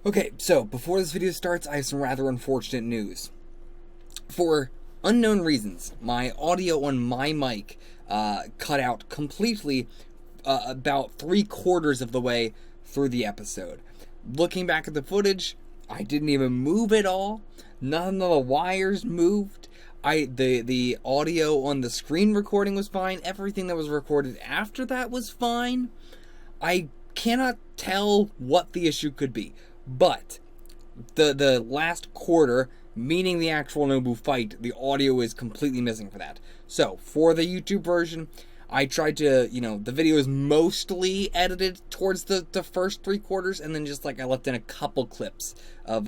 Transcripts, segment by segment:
Okay, so before this video starts, I have some rather unfortunate news. For unknown reasons, my audio on my mic cut out completely about 3/4 of the way through the episode. Looking back at the footage, I didn't even move at all. None of the wires moved. The audio on the screen recording was fine. Everything that was recorded after that was fine. I cannot tell what the issue could be, but the last quarter, meaning the actual Nobu fight, the audio is completely missing for that. So, for the YouTube version, I tried to, the video is mostly edited towards the first 3/4, and then just I left in a couple clips of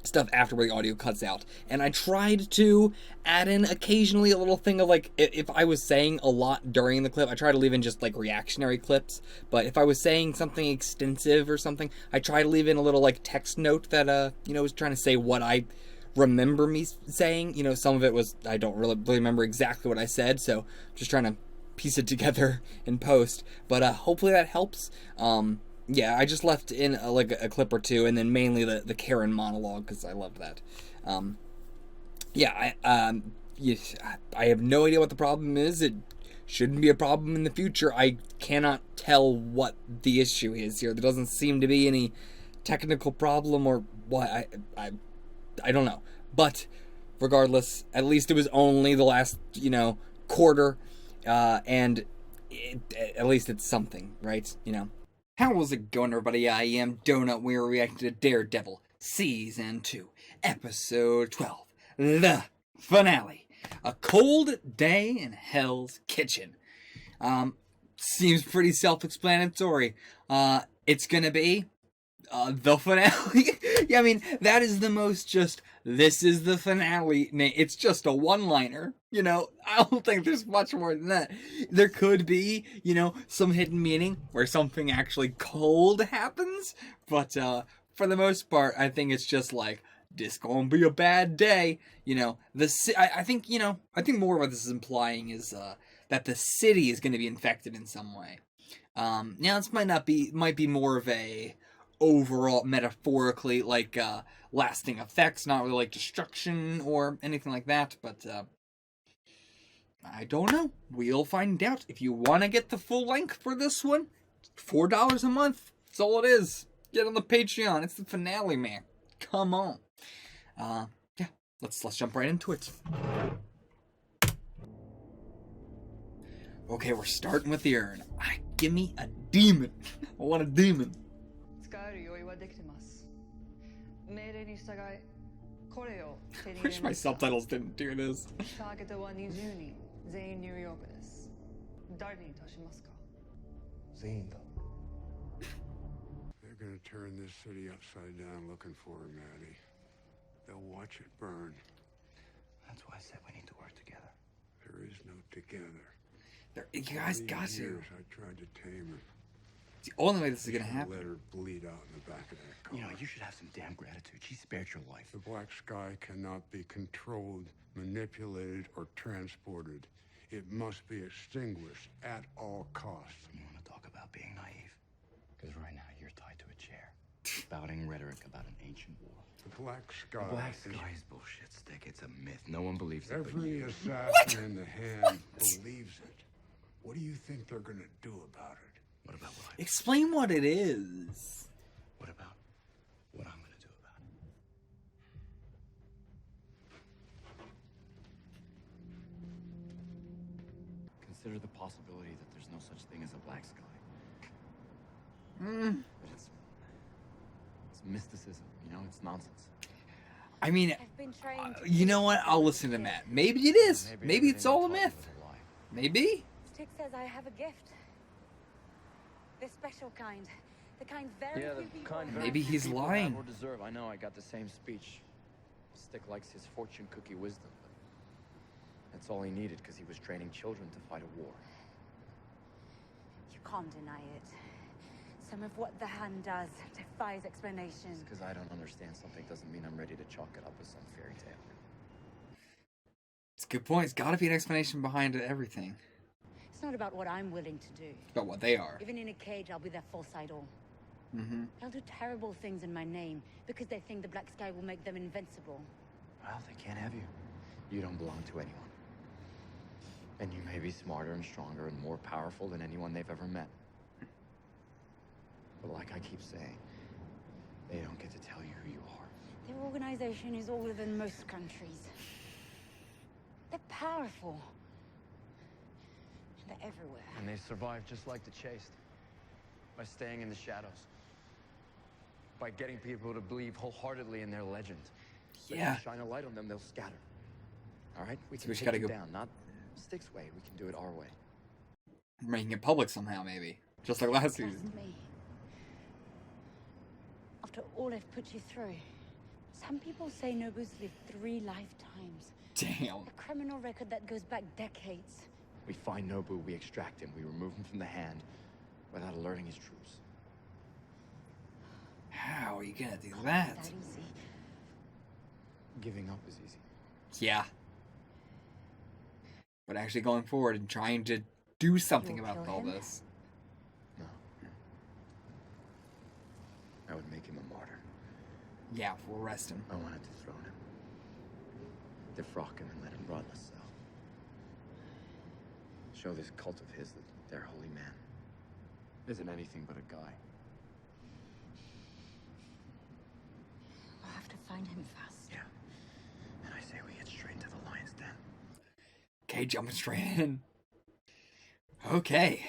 stuff after where the audio cuts out. And I tried to add in occasionally a little thing of if I was saying a lot during the clip, I try to leave in just reactionary clips. But if I was saying something extensive or something, I try to leave in a little text note that was trying to say what I remember me saying. Some of it was I don't really remember exactly what I said, so just trying to piece it together in post. But hopefully that helps. Yeah, I just left in a clip or two, and then mainly the Karen monologue, because I loved that. Yeah, I have no idea what the problem is. It shouldn't be a problem in the future. I cannot tell what the issue is here. There doesn't seem to be any technical problem or what. I don't know. But regardless, at least it was only the last, quarter, and at least it's something, right? How was it going, everybody? I am Donut. We're reacting to Daredevil Season 2, Episode 12, the finale. A cold day in Hell's Kitchen. Seems pretty self-explanatory. It's gonna be the finale. Yeah, I mean, that is the most this is the finale. It's just a one-liner. I don't think there's much more than that. There could be, some hidden meaning where something actually cold happens. But for the most part, I think it's just this gonna be a bad day. I think more what this is implying is that the city is going to be infected in some way. Now, this might be more of a overall metaphorically lasting effects, not really destruction or anything like that, but I don't know. We'll find out. If you want to get the full length for this one, $4 a month. That's all it is. Get on the Patreon. It's the finale, man. Come on. Yeah, let's jump right into it. Okay, we're starting with the urn. Give me a demon. I want a demon. I wish my subtitles didn't do this. They're gonna turn this city upside down looking for her, Maddie. They'll watch it burn. That's why I said we need to work together. There is no together. You guys got to. Years I tried to tame her. It's the only way this is gonna happen. Let her bleed out in the back of that car. You should have some damn gratitude. She spared your life. The black sky cannot be controlled, manipulated, or transported. It must be extinguished at all costs. You want to talk about being naive? Because right now you're tied to a chair, spouting rhetoric about an ancient war. The black sky. The black sky is bullshit, Stick. It's a myth. No one believes it. Every assassin in the hand believes it. What do you think they're gonna do about it? What about what I... Explain what it is. What about what I'm gonna do about it? Consider the possibility that there's no such thing as a black sky. But it's mysticism, it's nonsense. I mean, you know what? I'll listen to Matt. Maybe it is. Maybe it's all a myth. Maybe. Stick says I have a gift. This special kind. The kind very few people have. Maybe he's lying. Or deserve. I know I got the same speech. Stick likes his fortune cookie wisdom, but that's all he needed because he was training children to fight a war. You can't deny it. Some of what the hand does defies explanation. Just because I don't understand something doesn't mean I'm ready to chalk it up as some fairy tale. It's a good point. It's got to be an explanation behind everything. It's not about what I'm willing to do. It's about what they are. Even in a cage, I'll be their full side all. Mm-hmm. They'll do terrible things in my name because they think the Black Sky will make them invincible. Well, they can't have you. You don't belong to anyone. And you may be smarter and stronger and more powerful than anyone they've ever met. But like I keep saying, they don't get to tell you who you are. Their organization is older than most countries. They're powerful. And they're everywhere. And they survive just like the Chased. By staying in the shadows. By getting people to believe wholeheartedly in their legend. But Yeah. if you shine a light on them, they'll scatter. All right? We So can we just take gotta them go- down, not Stick's way. We can do it our way. Making it public somehow, maybe. Just like last Trust season. me. After all I've put you through, some people say Nobu's lived 3 lifetimes. Damn. A criminal record that goes back decades. We find Nobu, we extract him, we remove him from the hand without alerting his troops. How are you gonna do Not that? that easy. Giving up is easy. Yeah. But actually going forward and trying to do something You'll about kill all him? this. No. I would make him a martyr. Yeah, we'll arrest him. I wanted to throw him. Defrock him and let him rot in the cell. Show this cult of his that their holy man isn't anything but a guy. We'll have to find him fast. Yeah. And I say we get straight to the lion's den. Okay, jumping straight in. Okay.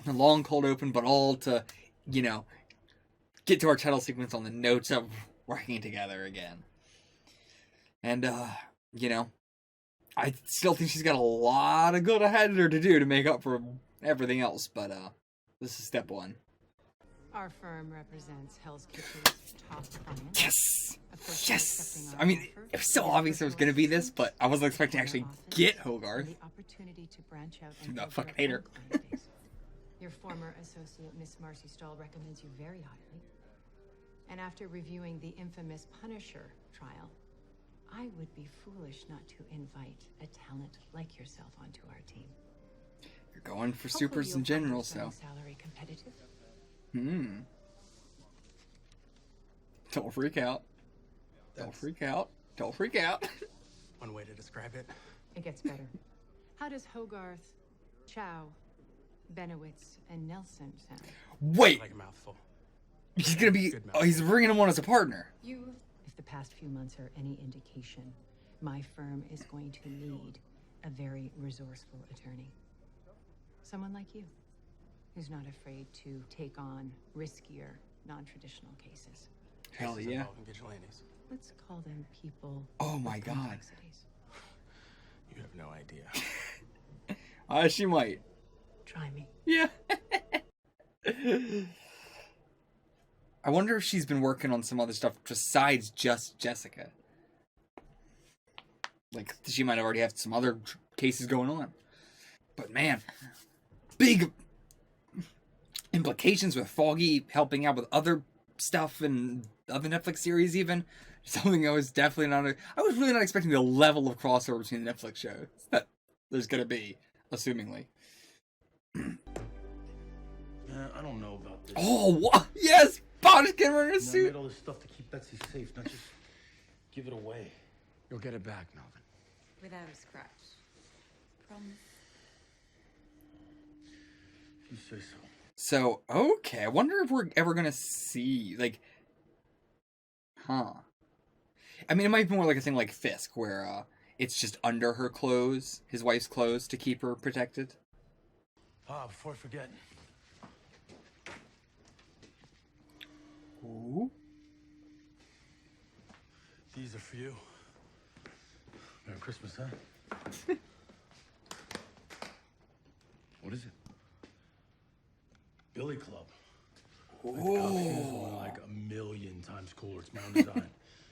A long cold open, but all to, you know, get to our title sequence on the notes of working together again. And, you know, I still think she's got a lot of good ahead of her to do to make up for everything else, but, this is step 1. Our firm represents Hell's Kitchen's top clients. Yes! Of course, we're Yes! accepting I our mean, offer it was so for obvious it was going to be this, but I wasn't expecting to actually authors get and Hogarth. the opportunity to branch out and No, build fucking your hate her. own client base. Your former associate, Miss Marcy Stahl, recommends you very highly. And after reviewing the infamous Punisher trial, I would be foolish not to invite a talent like yourself onto our team. You're going for Hopefully supers you'll in find general, your so. firm salary competitive. Don't freak out. Don't That's freak out. Don't freak out. one way to describe it. It gets better. How does Hogarth, Chow, Benowitz, and Nelson sound? Wait! Like a mouthful. He's gonna be. Good Oh, he's bringing him on as a partner. If the past few months are any indication, my firm is going to need a very resourceful attorney. Someone like you, who's not afraid to take on riskier, non-traditional cases. Hell Cases yeah. involving vigilantes. Let's call them people Oh my with god. complexities. You have no idea. She might. Try me. Yeah. I wonder if she's been working on some other stuff besides just Jessica. Like, she might already have some other cases going on. But man, big implications with Foggy helping out with other stuff and other Netflix series even. Something I was definitely not... I was really not expecting the level of crossover between the Netflix shows that there's gonna be, assumingly. I don't know about this. Oh, what? Yes! Bonish can wear a I made suit! all this stuff to keep Betsy safe, not just give it away. You'll get it back, Melvin. Without a scratch. Promise. You say so. So, okay, I wonder if we're ever gonna see, like... Huh. I mean, it might be more like a thing like Fisk, where, it's just under her clothes, his wife's clothes, to keep her protected. Before I forget, Ooh. these are for you. Merry Christmas, huh? What is it? Billy Club. Like the comic is only like 1,000,000 times cooler. It's my own design.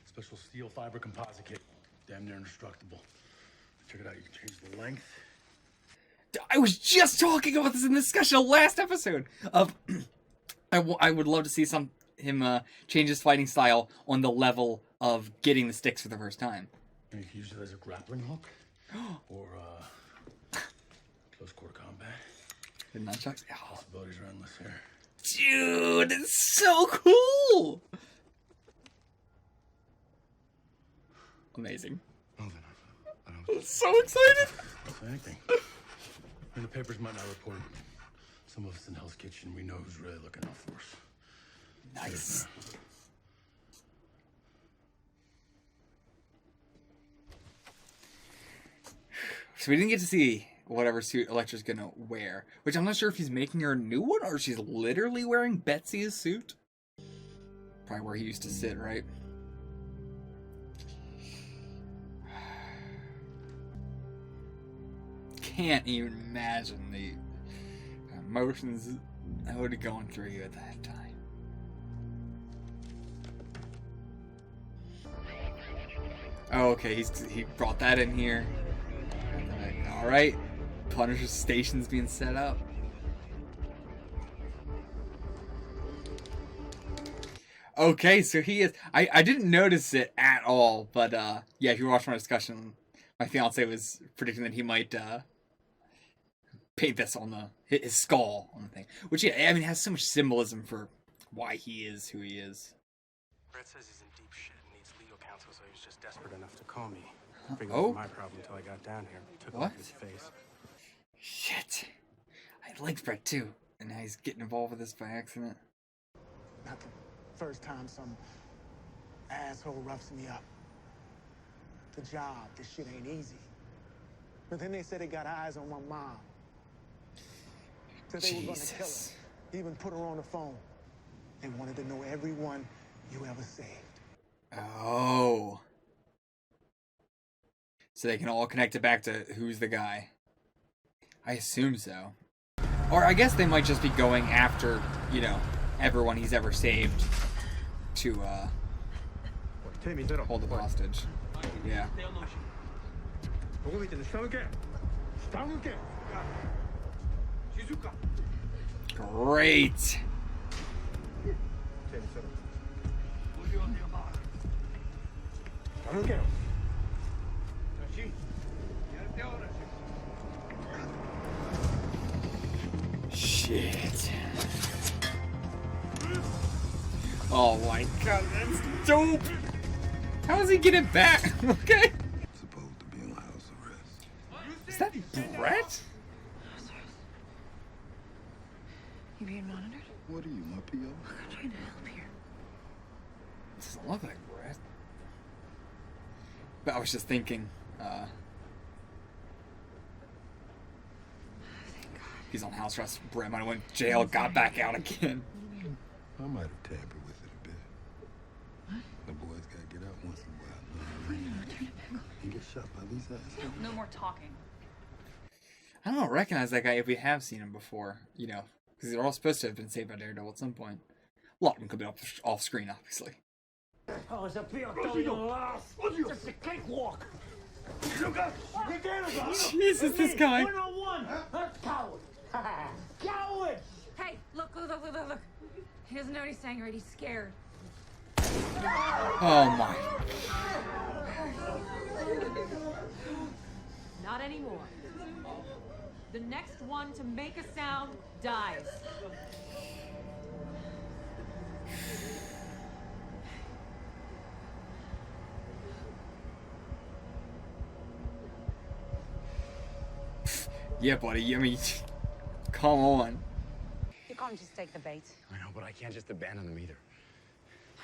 Special steel fiber composite kit. Damn near indestructible. Check it out. You can change the length. I was just talking about this in the discussion of last episode of I would love to see him change his fighting style on the level of getting the sticks for the first time. And you can use it as a grappling hook or close quarter combat. The nunchucks? Oh, Possibilities are endless here. Dude, it's so cool! Amazing. Well, then, I'm so excited! say anything. And the papers might not report. Some of us in Hell's Kitchen, we know who's really looking out for us. Nice. So we didn't get to see whatever suit Elektra's gonna wear, which I'm not sure if he's making her a new one or she's literally wearing Betsy's suit. Probably where he used to sit, right? Can't even imagine the emotions I would have gone through you at that time. Oh, okay, he brought that in here. Alright, Punisher station's being set up. Okay, so he is... I didn't notice it at all, but yeah, if you watched my discussion, my fiance was predicting that he might paint this on his skull on the thing. Which, yeah, I mean, it has so much symbolism for why he is who he is. Brett says he's in deep shit and needs legal counsel, so he was just desperate enough to call me. Figured it Oh? was my problem until I got down here. Took a look at his face. Shit. I liked Brett too. And now he's getting involved with this by accident. Not the first time some asshole roughs me up. The job, this shit ain't easy. But then they said they got eyes on my mom. Said they were gonna kill her. Even put her on the phone. They wanted to know everyone you ever saved. Oh. So they can all connect it back to who's the guy. I assume so. Or I guess they might just be going after, you know, everyone he's ever saved to hold the hostage. Yeah. Great. Shit. Oh my god, that's dope. How does he get it back? Okay. Supposed to be in house arrest. Is that Brett? You being monitored? What are you, my PO? I'm trying to help here. Doesn't look like Brett. But I was just thinking, he's on house arrest. Brett might have went to jail, got back out again. I might have tampered with it a bit. What? The boys gotta get out once in a while. And get shot by these assholes. No more talking. I don't recognize that guy if we have seen him before, you know, because they're all supposed to have been saved by Daredevil at some point. A lot of them could be off screen, obviously. Oh, it's a just a cakewalk. Jesus, this guy. 101. Coward. Coward. Hey, look. He doesn't know what he's saying, right? He's scared. Oh my. Not anymore. The next one to make a sound dies. Yeah, buddy, I mean, come on. You can't just take the bait. I know, but I can't just abandon them either.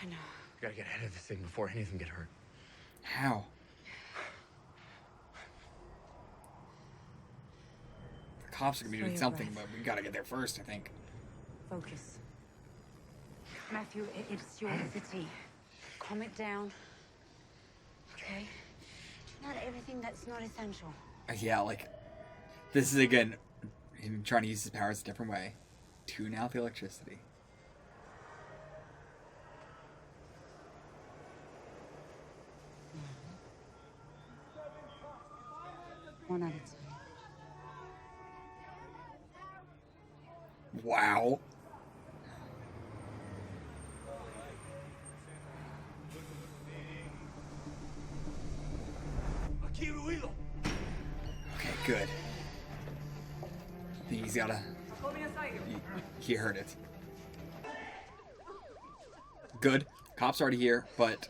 I know. We gotta get ahead of this thing before any of them get hurt. How? The cops are gonna be doing something, but we gotta get there first, I think. Focus. Matthew, it's your city. Calm it down. Okay? Not everything that's not essential. Yeah, like, this is again him trying to use his powers a different way. Tune out the electricity. One at a time. Wow. Okay, good. I think he's gotta... He heard it. Good. Cops already here, but...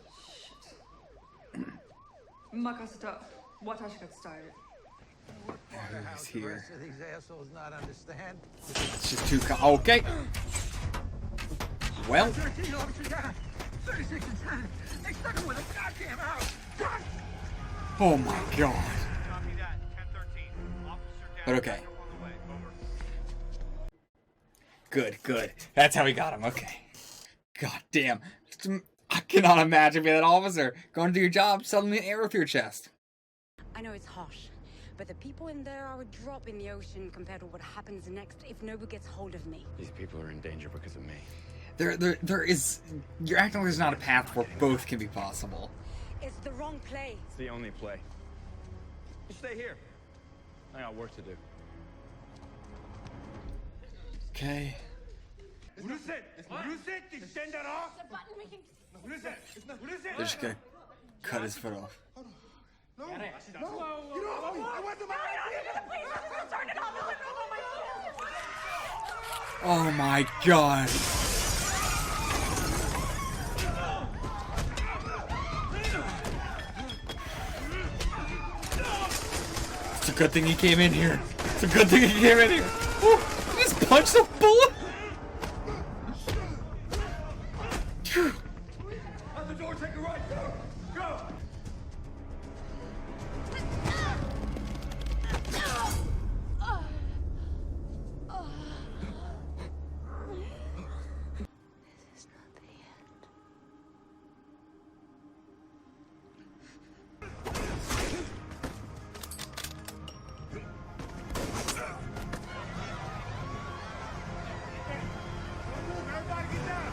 Makasita, watashi got started. Who's here? These assholes not understand. It's just too okay. Well. 13 officers down. 36 and 10. They stuck him with a goddamn house. Oh my god. But okay. Good, good. That's how we got him. Okay. God damn. I cannot imagine being that officer going to do your job, suddenly an arrow through your chest. I know it's harsh, but the people in there are a drop in the ocean compared to what happens next if Nobu gets hold of me. These people are in danger because of me. There is... You're acting like there's not a path where both can be possible. It's the wrong play. It's the only play. You stay here. I got work to do. Okay. They're just gonna cut his foot off. No! Get off me! I want the Oh my god. It's a good thing he came in here. It's a good thing he came in here. Ooh, he just punched a bullet. Out the door, take a right. Go! Go! This is not the end. Everybody get down!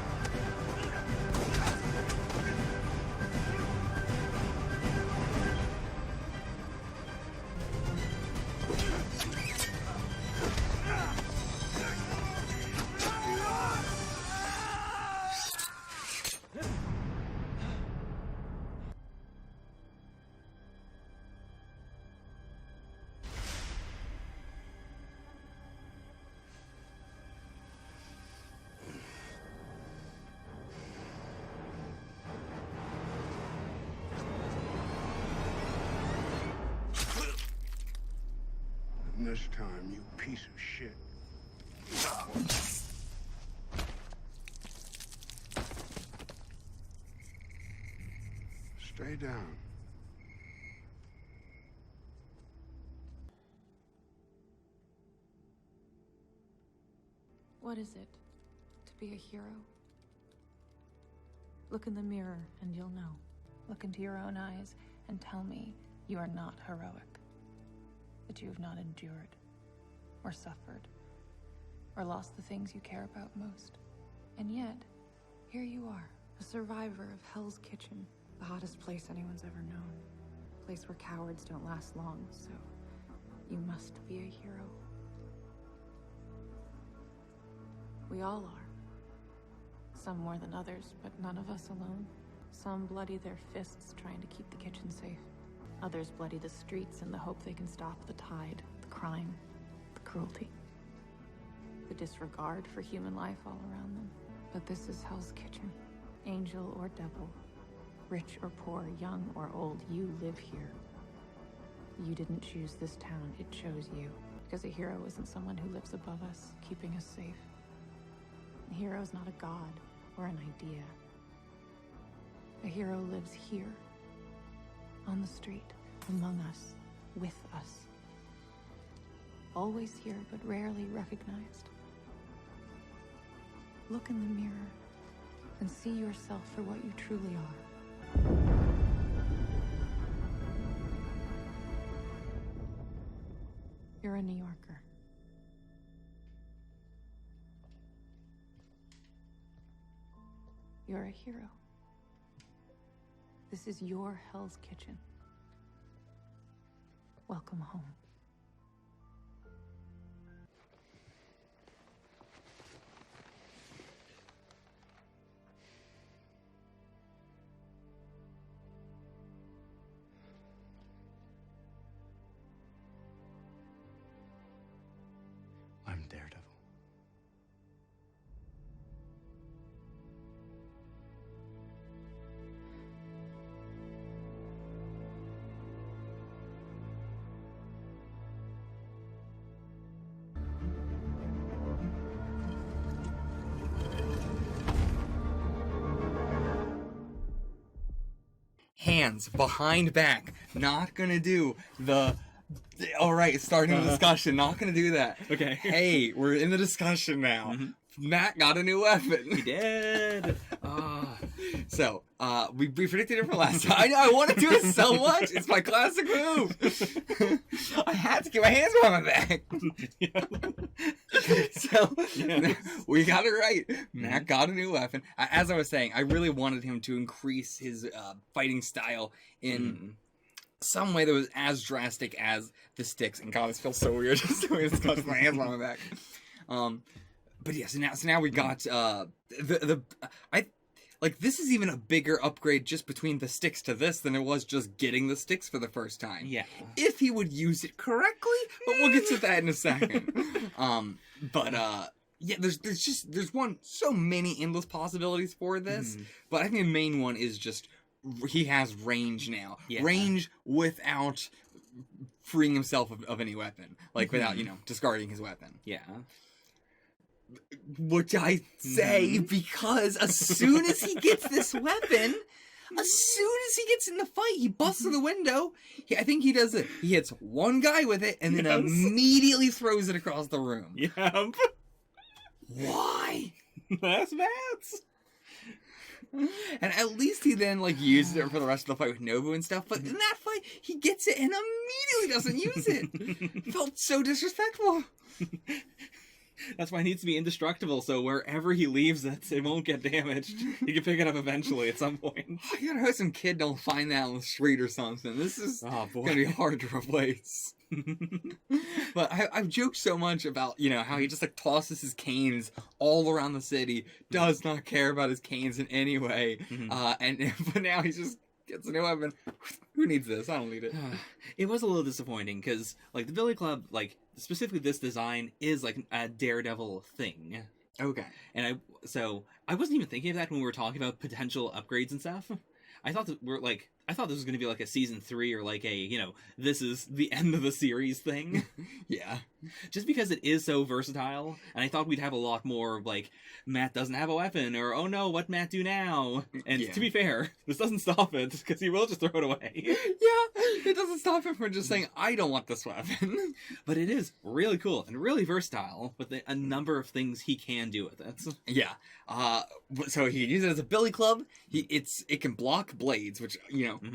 And this time, you piece of shit. Stay down. What is it to be a hero? Look in the mirror and you'll know. Look into your own eyes and tell me you are not heroic. That you have not endured, or suffered, or lost the things you care about most. And yet, here you are, a survivor of Hell's Kitchen, the hottest place anyone's ever known. A place where cowards don't last long, so you must be a hero. We all are. Some more than others, but none of us alone. Some bloody their fists trying to keep the kitchen safe. Others bloody the streets in the hope they can stop the tide, the crime, the cruelty, the disregard for human life all around them. But this is Hell's Kitchen. Angel or devil, rich or poor, young or old, you live here. You didn't choose this town, it chose you. Because a hero isn't someone who lives above us, keeping us safe. A hero is not a god or an idea. A hero lives here. On the street, among us, with us. Always here, but rarely recognized. Look in the mirror and see yourself for what you truly are. You're a New Yorker. You're a hero. This is your Hell's Kitchen. Welcome home. I'm Daredevil. hands behind back. Not gonna do the. All right, starting the discussion. Not gonna do that. Okay. Hey, we're in the discussion now. Matt got a new weapon. He did. So, we predicted it for last time. I know, I want to do it so much. It's my classic move. I had to get my hands behind my back. So, we got it right. Matt got a new weapon. As I was saying, I really wanted him to increase his fighting style in some way that was as drastic as the sticks. And God, this feels so weird just the way it's touching my hands behind my back. But yeah, so now we got this is even a bigger upgrade just between the sticks to this than it was just getting the sticks for the first time. Yeah. If he would use it correctly, but we'll get to that in a second. Yeah, there's so many endless possibilities for this, but I think the main one is just he has range now. Yeah. Range without freeing himself of any weapon. Like, without, discarding his weapon. Yeah. Which I say because as soon as he gets this weapon, as soon as he gets in the fight, he busts through the window. I think he does it. He hits one guy with it and then immediately throws it across the room. Yep. Why? That's Matt's. And at least he then uses it for the rest of the fight with Nobu and stuff. But in that fight, he gets it and immediately doesn't use it. Felt so disrespectful. That's why it needs to be indestructible, so wherever he leaves it, it won't get damaged. He can pick it up eventually at some point. I gotta hope some kid don't find that on the street or something. This is gonna be hard to replace. But I've joked so much about, how he just tosses his canes all around the city, does not care about his canes in any way, but now he just gets a new weapon. Who needs this? I don't need it. It was a little disappointing, because, the Billy Club, specifically this design is, a Daredevil thing. Okay. And I wasn't even thinking of that when we were talking about potential upgrades and stuff. I thought that I thought this was going to be a season 3 or this is the end of the series thing. Yeah. Just because it is so versatile, and I thought we'd have a lot more Matt doesn't have a weapon, or oh no, what Matt do now? And to be fair, this doesn't stop it, because he will just throw it away. Yeah, it doesn't stop him from just saying, I don't want this weapon. But it is really cool and really versatile with a number of things he can do with it. Yeah. So he can use it as a billy club. It can block blades, which,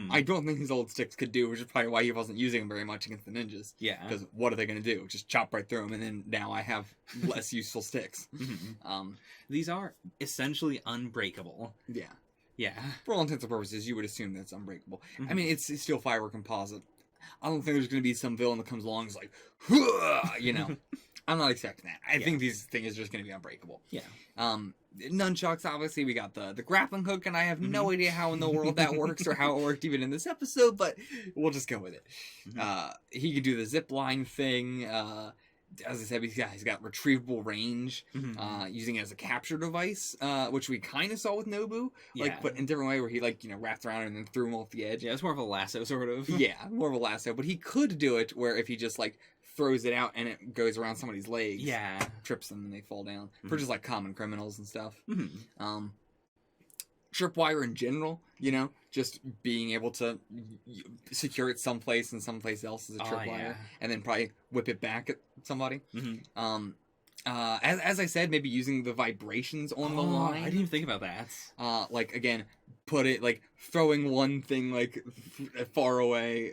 I don't think his old sticks could do, which is probably why he wasn't using them very much against the ninjas. Yeah. Because what are they going to do? Just chop right through them, and then now I have less useful sticks. These are essentially unbreakable. Yeah. Yeah. For all intents and purposes, you would assume that's unbreakable. I mean, it's steel fiber composite. I don't think there's going to be some villain that comes along and is like, "Huh," I'm not expecting that. I think this thing is just going to be unbreakable. Yeah. Nunchucks, obviously, we got the grappling hook, and I have no idea how in the world that works or how it worked even in this episode, but we'll just go with it. He could do the zip line thing. As I said, he's got retrievable range, using it as a capture device, which we kind of saw with Nobu, but in a different way, where he wrapped around and then threw him off the edge. Yeah, it's more of a lasso, sort of. Yeah, more of a lasso, but he could do it where if he just throws it out and it goes around somebody's legs, trips them and they fall down for just common criminals and stuff. Tripwire in general, just being able to secure it someplace and someplace else as a tripwire, and then probably whip it back at somebody. As I said, maybe using the vibrations on the line. I didn't even think about that. Again, put it throwing one thing far away,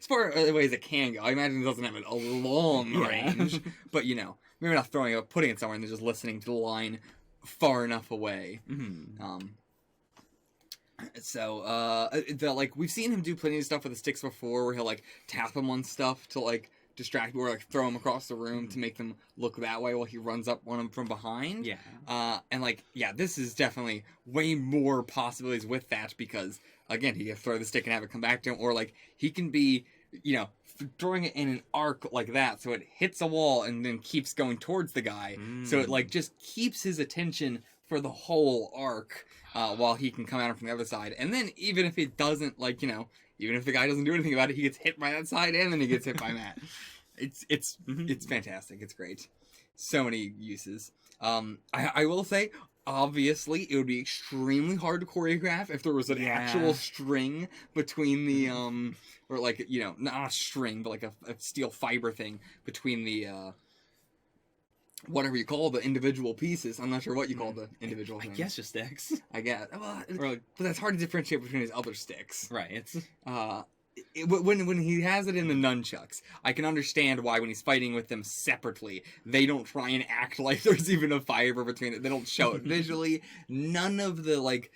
as far away as it can go. I imagine it doesn't have a long range, but maybe not throwing it, putting it somewhere and then just listening to the line far enough away. So, we've seen him do plenty of stuff with the sticks before, where he'll tap them on stuff to distract people, or throw them across the room to make them look that way while he runs up on them from behind. Yeah. This is definitely way more possibilities with that, because again, he can throw the stick and have it come back to him, or he can be, throwing it in an arc like that, so it hits a wall and then keeps going towards the guy. So it just keeps his attention for the whole arc, while he can come at him from the other side. And then even if it doesn't, even if the guy doesn't do anything about it, he gets hit by that side and then he gets hit by Matt. It's fantastic. It's great. So many uses. I will say, obviously, it would be extremely hard to choreograph if there was an actual string between the, or like, you know, not a string, but like a steel fiber thing between the, whatever you call the individual pieces. I'm not sure what you call the individual things. I guess just sticks. I guess. Well, but that's hard to differentiate between his other sticks. Right. When he has it in the nunchucks, I can understand why when he's fighting with them separately, they don't try and act like there's even a fiber between it. They don't show it visually. None of the, like,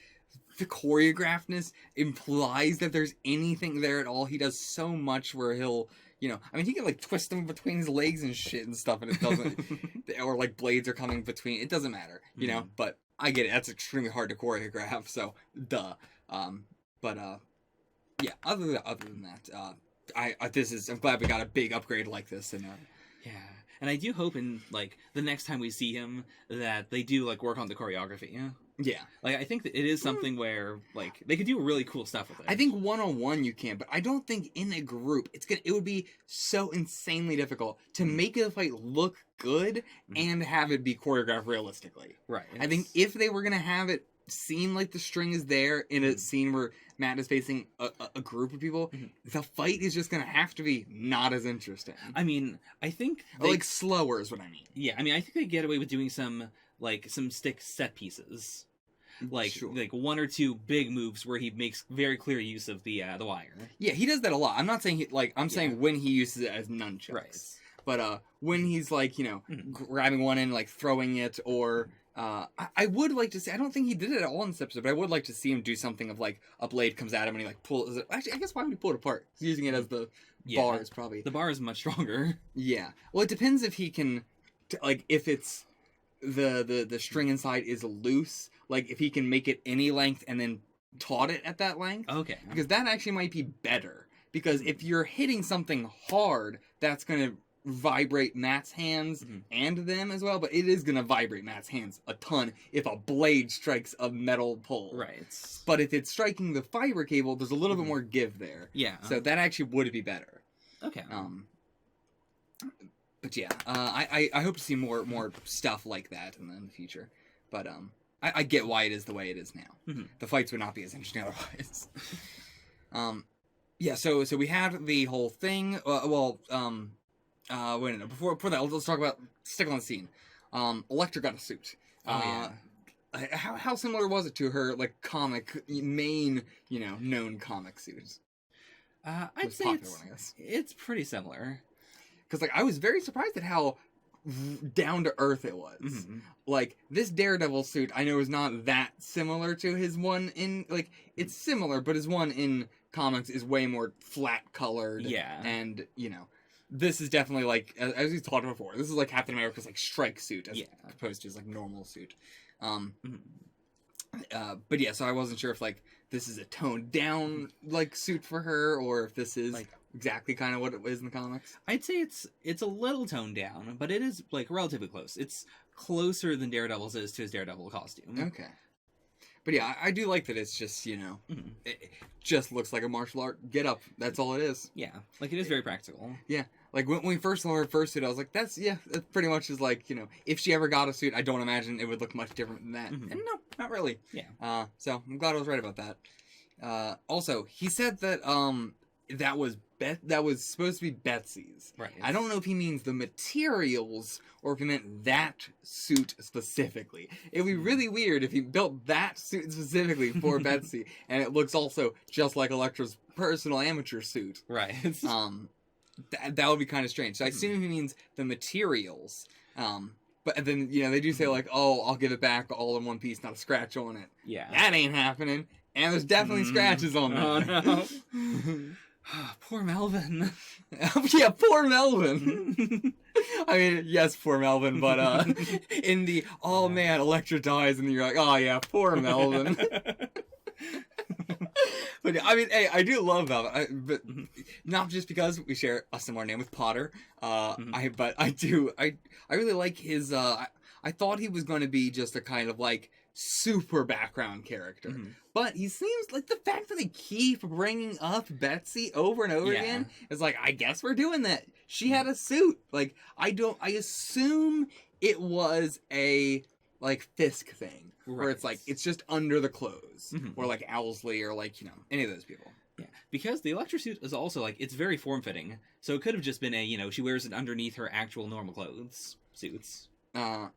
the choreographedness implies that there's anything there at all. He does so much where he'll, you know, I mean, he can, like, twist them between his legs and shit and stuff, and it doesn't, or, like, blades are coming between, it doesn't matter, you know, but I get it, that's extremely hard to choreograph, so, duh. Yeah, other than that, I'm glad we got a big upgrade like this, and, yeah. And I do hope in, like, the next time we see him that they do, like, work on the choreography, Yeah. Like, I think that it is something where, like, they could do really cool stuff with it. I think one-on-one you can, but I don't think in a group, it would be so insanely difficult to make a fight look good and have it be choreographed realistically. Right. I think if they were going to have it seem like the string is there in a scene where Matt is facing a group of people, the fight is just going to have to be not as interesting. I mean, I think... like, slower is what I mean. Yeah, I mean, I think they get away with doing some stick set pieces. Like, like one or two big moves where he makes very clear use of the wire. Yeah, he does that a lot. I'm not saying I'm saying when he uses it as nunchucks. Right. But when he's, like, you know, grabbing one and, like, throwing it, or I would like to see, I don't think he did it at all in this episode, but I would like to see him do something of, like, a blade comes at him and he, like, pulls it. Actually, I guess why would he pull it apart? He's using it as the bars, probably. The bar is much stronger. Yeah. Well, it depends if he can, like, if it's the string inside is loose, like, if he can make it any length and then taut it at that length. Okay. Because that actually might be better. Because if you're hitting something hard, that's going to vibrate Matt's hands and them as well, but it is going to vibrate Matt's hands a ton if a blade strikes a metal pole. Right. But if it's striking the fiber cable, there's a little bit more give there. Yeah. So that actually would be better. Okay. But yeah, I hope to see more stuff like that in the future. But I get why it is the way it is now. The fights would not be as interesting otherwise. Yeah, so we had the whole thing. Wait a minute. Before that, let's talk about stick on the scene. Elektra got a suit. How similar was it to her, like, comic main, you know, known comic suit? I'd say it's pretty similar. Because, like, I was very surprised at how down to earth it was. Like, this Daredevil suit, I know, is not that similar to his one in, like, it's similar, but his one in comics is way more flat colored. Yeah. And, you know, this is definitely, like, as we talked about before, this is like Captain America's, like, strike suit as opposed to his, like, normal suit. But yeah, so I wasn't sure if, like, this is a toned down, like, suit for her, or if this is, like, exactly kind of what it is in the comics. I'd say it's a little toned down, but it is, like, relatively close. It's closer than Daredevil's is to his Daredevil costume. Okay. But yeah, I do like that it's just, you know, it just looks like a martial art get-up. That's all it is. Yeah, like, it is very practical. Yeah, like, when we first saw her first suit, I was like, that pretty much is like, you know, if she ever got a suit, I don't imagine it would look much different than that. And no, not really. Yeah. So, I'm glad I was right about that. Also, he said that, that was supposed to be Betsy's. Right. I don't know if he means the materials or if he meant that suit specifically. It would be really weird if he built that suit specifically for Betsy, and it looks also just like Elektra's personal amateur suit. Right. That would be kind of strange. So I assume he means the materials. But then, you know, they do say, like, oh, I'll give it back all in one piece, not a scratch on it. Yeah. That ain't happening. And there's definitely scratches on that. Oh, no. Poor Melvin. Yeah, poor Melvin. I mean, yes, poor Melvin, but in the, oh man, Elektra dies, and you're like, oh yeah, poor Melvin. But I mean, hey, I do love Melvin, but not just because we share a similar name with Potter. I really like his. I thought he was going to be just a kind of like super background character, but he seems like the fact that they keep bringing up Betsy over and over again is like, I guess we're doing that. She had a suit. Like, I assume it was a like Fisk thing, where it's Right. like it's just under the clothes, Mhm. or like Owlsley, or like any of those people. Yeah, because the Electra suit is also like it's very form-fitting, so it could have just been she wears it underneath her actual normal clothes suits. What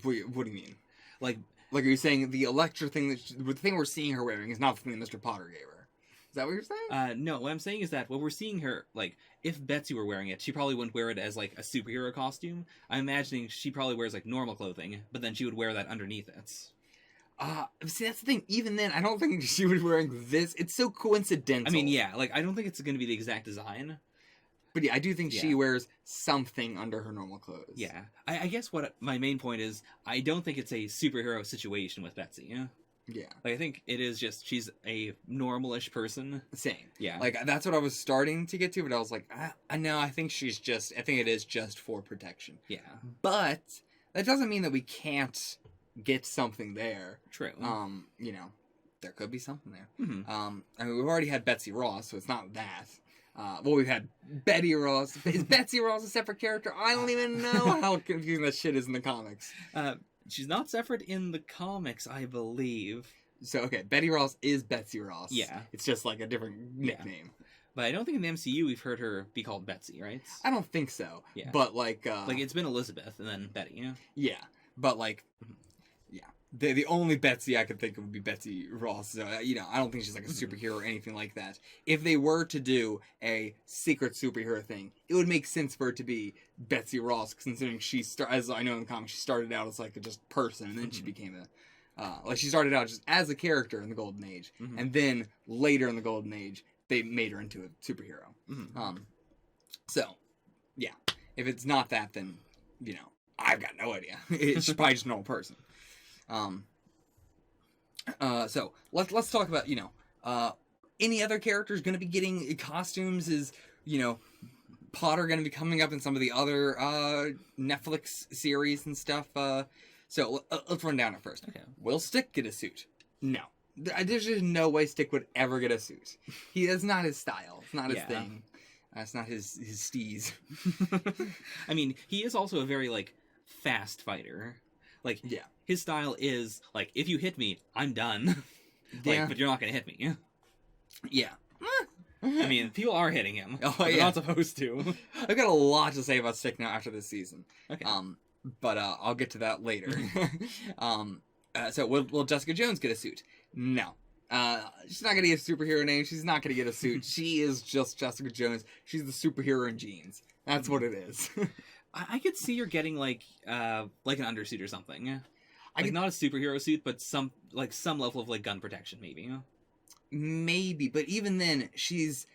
do you mean? Like are you saying the Electra thing the thing we're seeing her wearing is not the thing that Mr. Potter gave her? Is that what you're saying? No, what I'm saying is that what we're seeing her, like, if Betsy were wearing it, she probably wouldn't wear it as, like, a superhero costume. I'm imagining she probably wears, like, normal clothing, but then she would wear that underneath it. See, that's the thing. Even then, I don't think she was wearing this. It's so coincidental. I mean, yeah, like, I don't think it's going to be the exact design. But yeah, I do think she wears something under her normal clothes. Yeah. I guess what my main point is, I don't think it's a superhero situation with Betsy. Yeah. Like, I think it is just, she's a normal-ish person. Same. Yeah. Like, that's what I was starting to get to, but I was like, no, I think it is just for protection. Yeah. But that doesn't mean that we can't get something there. True. There could be something there. Mm-hmm. I mean, we've already had Betsy Ross, so it's not that. We've had Betty Ross. Is Betsy Ross a separate character? I don't even know how confusing that shit is in the comics. She's not separate in the comics, I believe. So, okay, Betty Ross is Betsy Ross. Yeah. It's just like a different nickname. But I don't think in the MCU we've heard her be called Betsy, right? I don't think so. Yeah. But, like it's been Elizabeth and then Betty, Yeah. But, like, yeah. The only Betsy I could think of would be Betsy Ross. So, I don't think she's like a superhero or anything like that. If they were to do a secret superhero thing, it would make sense for it to be Betsy Ross, considering as I know in the comics, she started out as like a just person, and then she became she started out just as a character in the Golden Age, and then later in the Golden Age, they made her into a superhero. So, yeah. If it's not that, then, I've got no idea. She's probably just a normal person. So let's talk about any other characters going to be getting costumes. Is Potter going to be coming up in some of the other Netflix series and stuff? So let's run down it first. Okay. Will Stick get a suit? No, there's just no way Stick would ever get a suit. That's not his style. It's not his thing. That's not his steez. I mean, he is also a very like fast fighter. Like, his style is, like, if you hit me, I'm done. But you're not going to hit me. Yeah. I mean, people are hitting him. Oh, they're not supposed to. I've got a lot to say about Stick now after this season. Okay. But I'll get to that later. So will Jessica Jones get a suit? No. She's not going to get a superhero name. She's not going to get a suit. She is just Jessica Jones. She's the superhero in jeans. That's what it is. I could see her getting like an undersuit or something. Not a superhero suit, but some level of like gun protection, maybe. Maybe, but even then, she's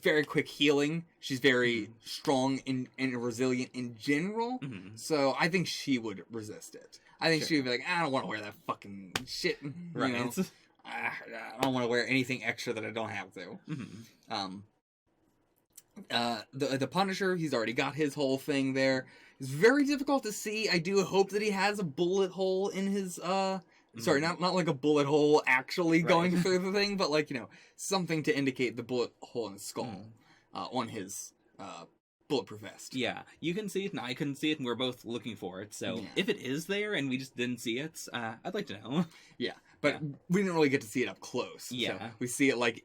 very quick healing. She's very strong and resilient in general. So I think she would resist it. I think she would be like, I don't want to wear that fucking shit. Right. I don't want to wear anything extra that I don't have to. The Punisher, he's already got his whole thing there. It's very difficult to see. I do hope that he has a bullet hole in his sorry, not like a bullet hole actually going through the thing, but like, something to indicate the bullet hole in his skull on his bulletproof vest. Yeah, you can see it and I couldn't see it and we're both looking for it. So if it is there and we just didn't see it, I'd like to know. Yeah, but we didn't really get to see it up close. Yeah. So we see it like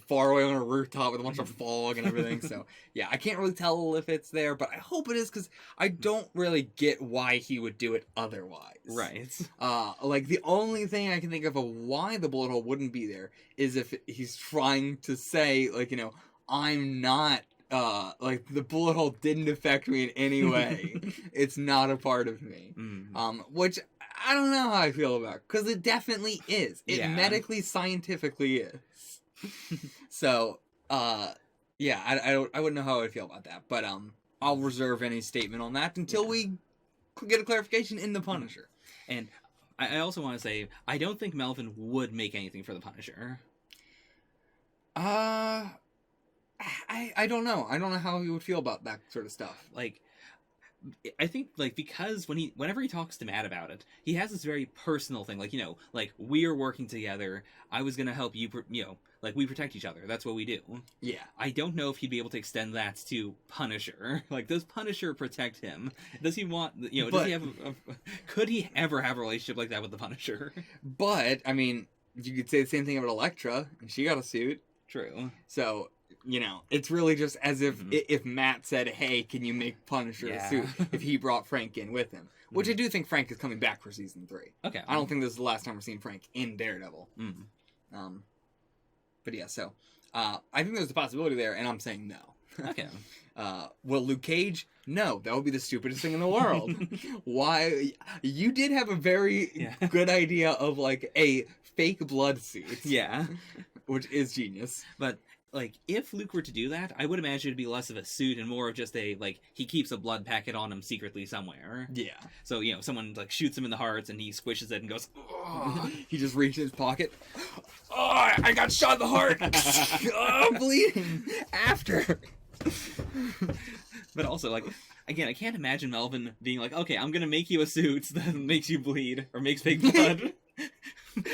far away on a rooftop with a bunch of fog and everything. So yeah, I can't really tell if it's there, but I hope it is because I don't really get why he would do it otherwise. Right. Like the only thing I can think of why the bullet hole wouldn't be there is if he's trying to say like, I'm not like the bullet hole didn't affect me in any way. It's not a part of me. Which I don't know how I feel about, because it definitely is. It medically, scientifically is. So, yeah, I wouldn't know how I would feel about that, but I'll reserve any statement on that until we get a clarification in the Punisher. And I also want to say, I don't think Melvin would make anything for the Punisher. I don't know. I don't know how he would feel about that sort of stuff. Like, I think, like, because whenever he talks to Matt about it, he has this very personal thing, like, like, we're working together, I was gonna help you, like, we protect each other, that's what we do. Yeah. I don't know if he'd be able to extend that to Punisher. Like, does Punisher protect him? Does he want, does he have could he ever have a relationship like that with the Punisher? But, I mean, you could say the same thing about Elektra, and she got a suit. True. So, it's really just as if Matt said, hey, can you make Punisher a suit, if he brought Frank in with him. Which I do think Frank is coming back for season 3. Okay. I don't think this is the last time we're seeing Frank in Daredevil. But yeah, so, I think there's a possibility there, and I'm saying no. Okay. Will Luke Cage? No, that would be the stupidest thing in the world. Why? You did have a very good idea of, like, a fake blood suit. Yeah. Which is genius. But, like, if Luke were to do that, I would imagine it'd be less of a suit and more of just he keeps a blood packet on him secretly somewhere. Yeah. So, someone, like, shoots him in the heart and he squishes it and goes, oh. He just reaches his pocket. Oh, I got shot in the heart. Oh, I'm bleeding. After. But also, like, again, I can't imagine Melvin being like, okay, I'm gonna make you a suit that makes you bleed, or makes fake blood.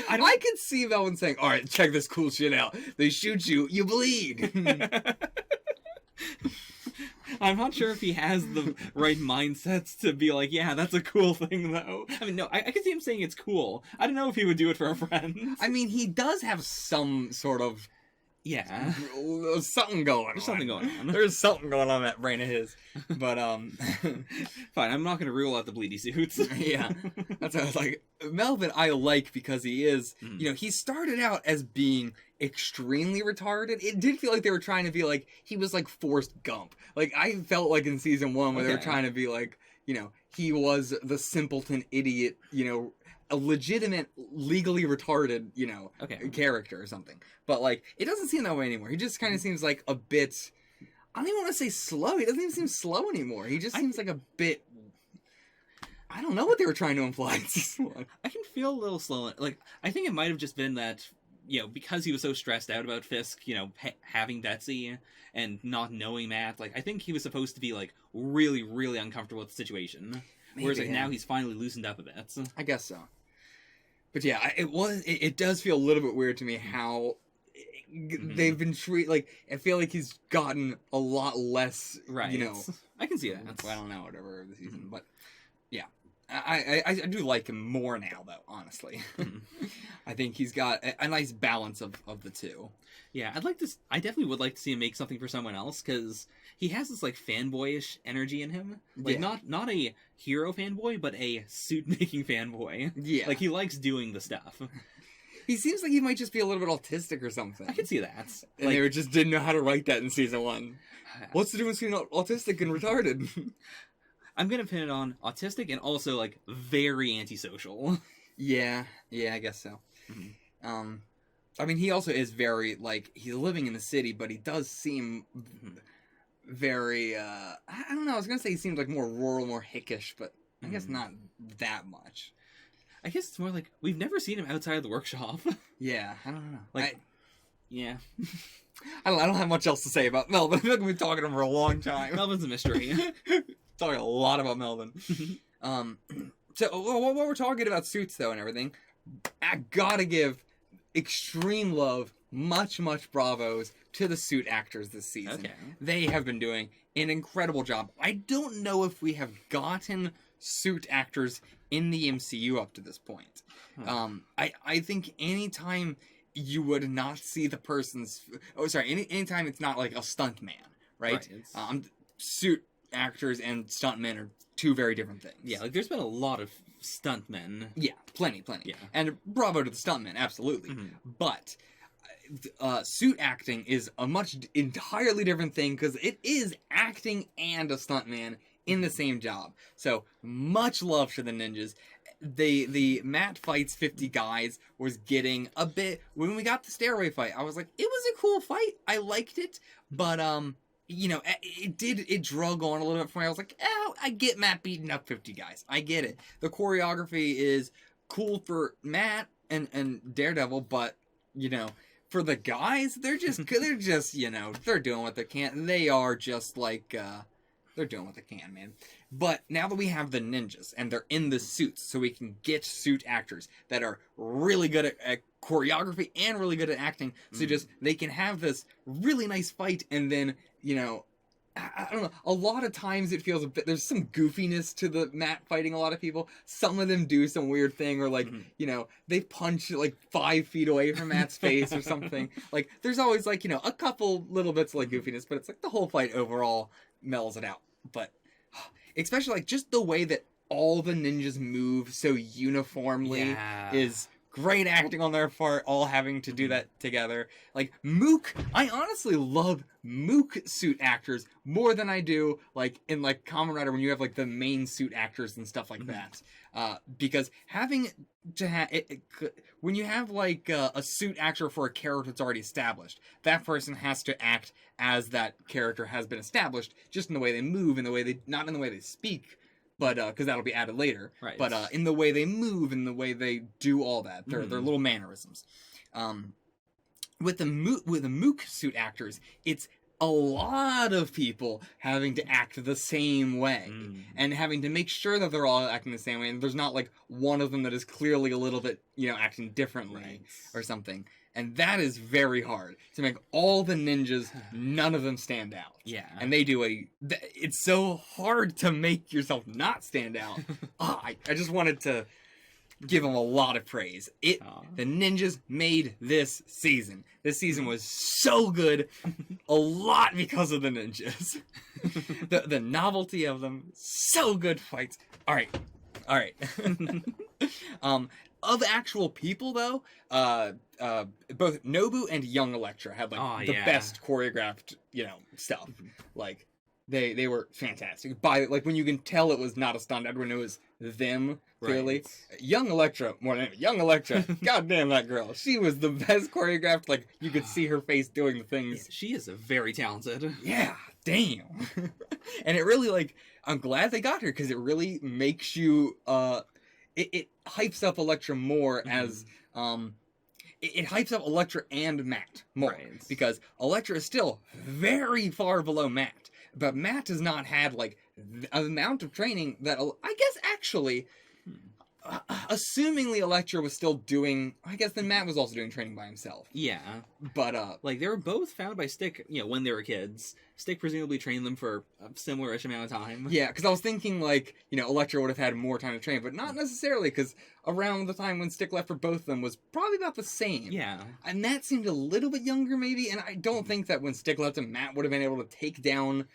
I could see Melvin saying, alright, check this cool shit out. They shoot you, you bleed. I'm not sure if he has the right mindsets to be like, yeah, that's a cool thing, though. I mean, no, I can see him saying it's cool. I don't know if he would do it for a friend. I mean, he does have some sort of... Yeah. Something going on. There's something going on. There's something going on in that brain of his. But, fine, I'm not going to rule out the bleedy suits. Yeah. That's what I was like. Melvin, I like because he is, he started out as being extremely retarded. It did feel like they were trying to be like, he was like Forrest Gump. Like, I felt like in season 1 where they were trying to be like, he was the simpleton idiot, a legitimate, legally retarded, character or something. But, like, it doesn't seem that way anymore. He just kind of seems like a bit... I don't even want to say slow. He doesn't even seem slow anymore. He just seems like a bit... I don't know what they were trying to imply in season 1. I can feel a little slow. Like, I think it might have just been that, because he was so stressed out about Fisk, having Betsy and not knowing Matt, like, I think he was supposed to be, like, really, really uncomfortable with the situation. Maybe, whereas, like, now he's finally loosened up a bit. I guess so. But yeah, it does feel a little bit weird to me how they've been like, I feel like he's gotten a lot less, right. I can see that. I don't know, whatever, of the season, but yeah. I do like him more now, though, honestly. I think he's got a nice balance of the two. Yeah, I definitely would like to see him make something for someone else, because he has this, like, fanboyish energy in him. Like, not a hero fanboy, but a suit-making fanboy. Yeah. Like, he likes doing the stuff. He seems like he might just be a little bit autistic or something. I can see that. And they just didn't know how to write that in season 1. What's the difference between autistic and retarded? I'm gonna pin it on autistic and also, like, very antisocial. Yeah, I guess so. I mean, he also is very, like, he's living in the city, but he does seem very, I don't know, I was gonna say he seems like more rural, more hickish, but I guess not that much. I guess it's more like, we've never seen him outside of the workshop. Yeah, I don't know. Like, yeah. I don't have much else to say about Melvin. I feel like we've been talking to him for a long time. Melvin's a mystery. Talking a lot about Melvin. So, while we're talking about suits, though, and everything, I gotta give extreme love, much bravos to the suit actors this season. Okay. They have been doing an incredible job. I don't know if we have gotten suit actors in the MCU up to this point. I think anytime you would not see the person's... Oh, sorry, anytime it's not like a stunt man, right? Suit actors and stuntmen are two very different things. Yeah, like, there's been a lot of stuntmen. Yeah, plenty. Yeah. And bravo to the stuntmen, absolutely. But suit acting is a entirely different thing, because it is acting and a stuntman in the same job. So, much love to the ninjas. The Matt Fights 50 guys was getting a bit... When we got the stairway fight, I was like, it was a cool fight. I liked it. But, it drug on a little bit for me. I was like, I get Matt beating up 50 guys. I get it. The choreography is cool for Matt and Daredevil, but, for the guys, they're just, they're doing what they can. They are just like, they're doing what they can, man. But now that we have the ninjas and they're in the suits, so we can get suit actors that are really good at choreography and really good at acting, so just they can have this really nice fight, and then, you know, I don't know, a lot of times it feels a bit, there's some goofiness to the Matt fighting a lot of people. Some of them do some weird thing, or like, you know, they punch like 5 feet away from Matt's face or something. Like, there's always like, you know, a couple little bits of like goofiness, but it's like the whole fight overall mellows it out. But especially like just the way that all the ninjas move so uniformly is great acting on their part, all having to do that together. Like, Mook, I honestly love Mook suit actors more than I do, like, in, like, Kamen Rider when you have, like, the main suit actors and stuff like that. Because having to have... when you have, like, a suit actor for a character that's already established, that person has to act as that character has been established, just in the way they move, in the way they... not in the way they speak, but because that'll be added later. Right. But in the way they move, in the way they do all that, their little mannerisms. With the Mook suit actors, it's a lot of people having to act the same way and having to make sure that they're all acting the same way, and there's not like one of them that is clearly a little bit, you know, acting differently or something. And that is very hard to make all the ninjas, none of them stand out. Yeah. And they do it's so hard to make yourself not stand out. I just wanted to give them a lot of praise. The ninjas made this season. This season was so good, a lot because of the ninjas. the novelty of them, so good fights. All right. Of actual people, though, both Nobu and Young Elektra had like the best choreographed, you know, stuff. Like they were fantastic. By like when you can tell it was not a stunt, everyone knew it was them clearly. Right. Young Elektra, more than Young Elektra, goddamn that girl, she was the best choreographed. Like you could see her face doing the things. Yeah, she is very talented. Yeah, damn. And it really like I'm glad they got her because it really makes you It hypes up Elektra more as it hypes up Elektra and Matt more because Elektra is still very far below Matt, but Matt has not had like the amount of training that I guess actually, assumingly Elektra was still doing. I guess then Matt was also doing training by himself. Yeah, but like they were both found by Stick, you know, when they were kids. Stick presumably trained them for a similar-ish amount of time. Yeah, because I was thinking, like, you know, Elektra would have had more time to train, but not necessarily, because around the time when Stick left for both of them was probably about the same. Yeah. And Matt seemed a little bit younger, maybe, and I don't think that when Stick left him, Matt would have been able to take down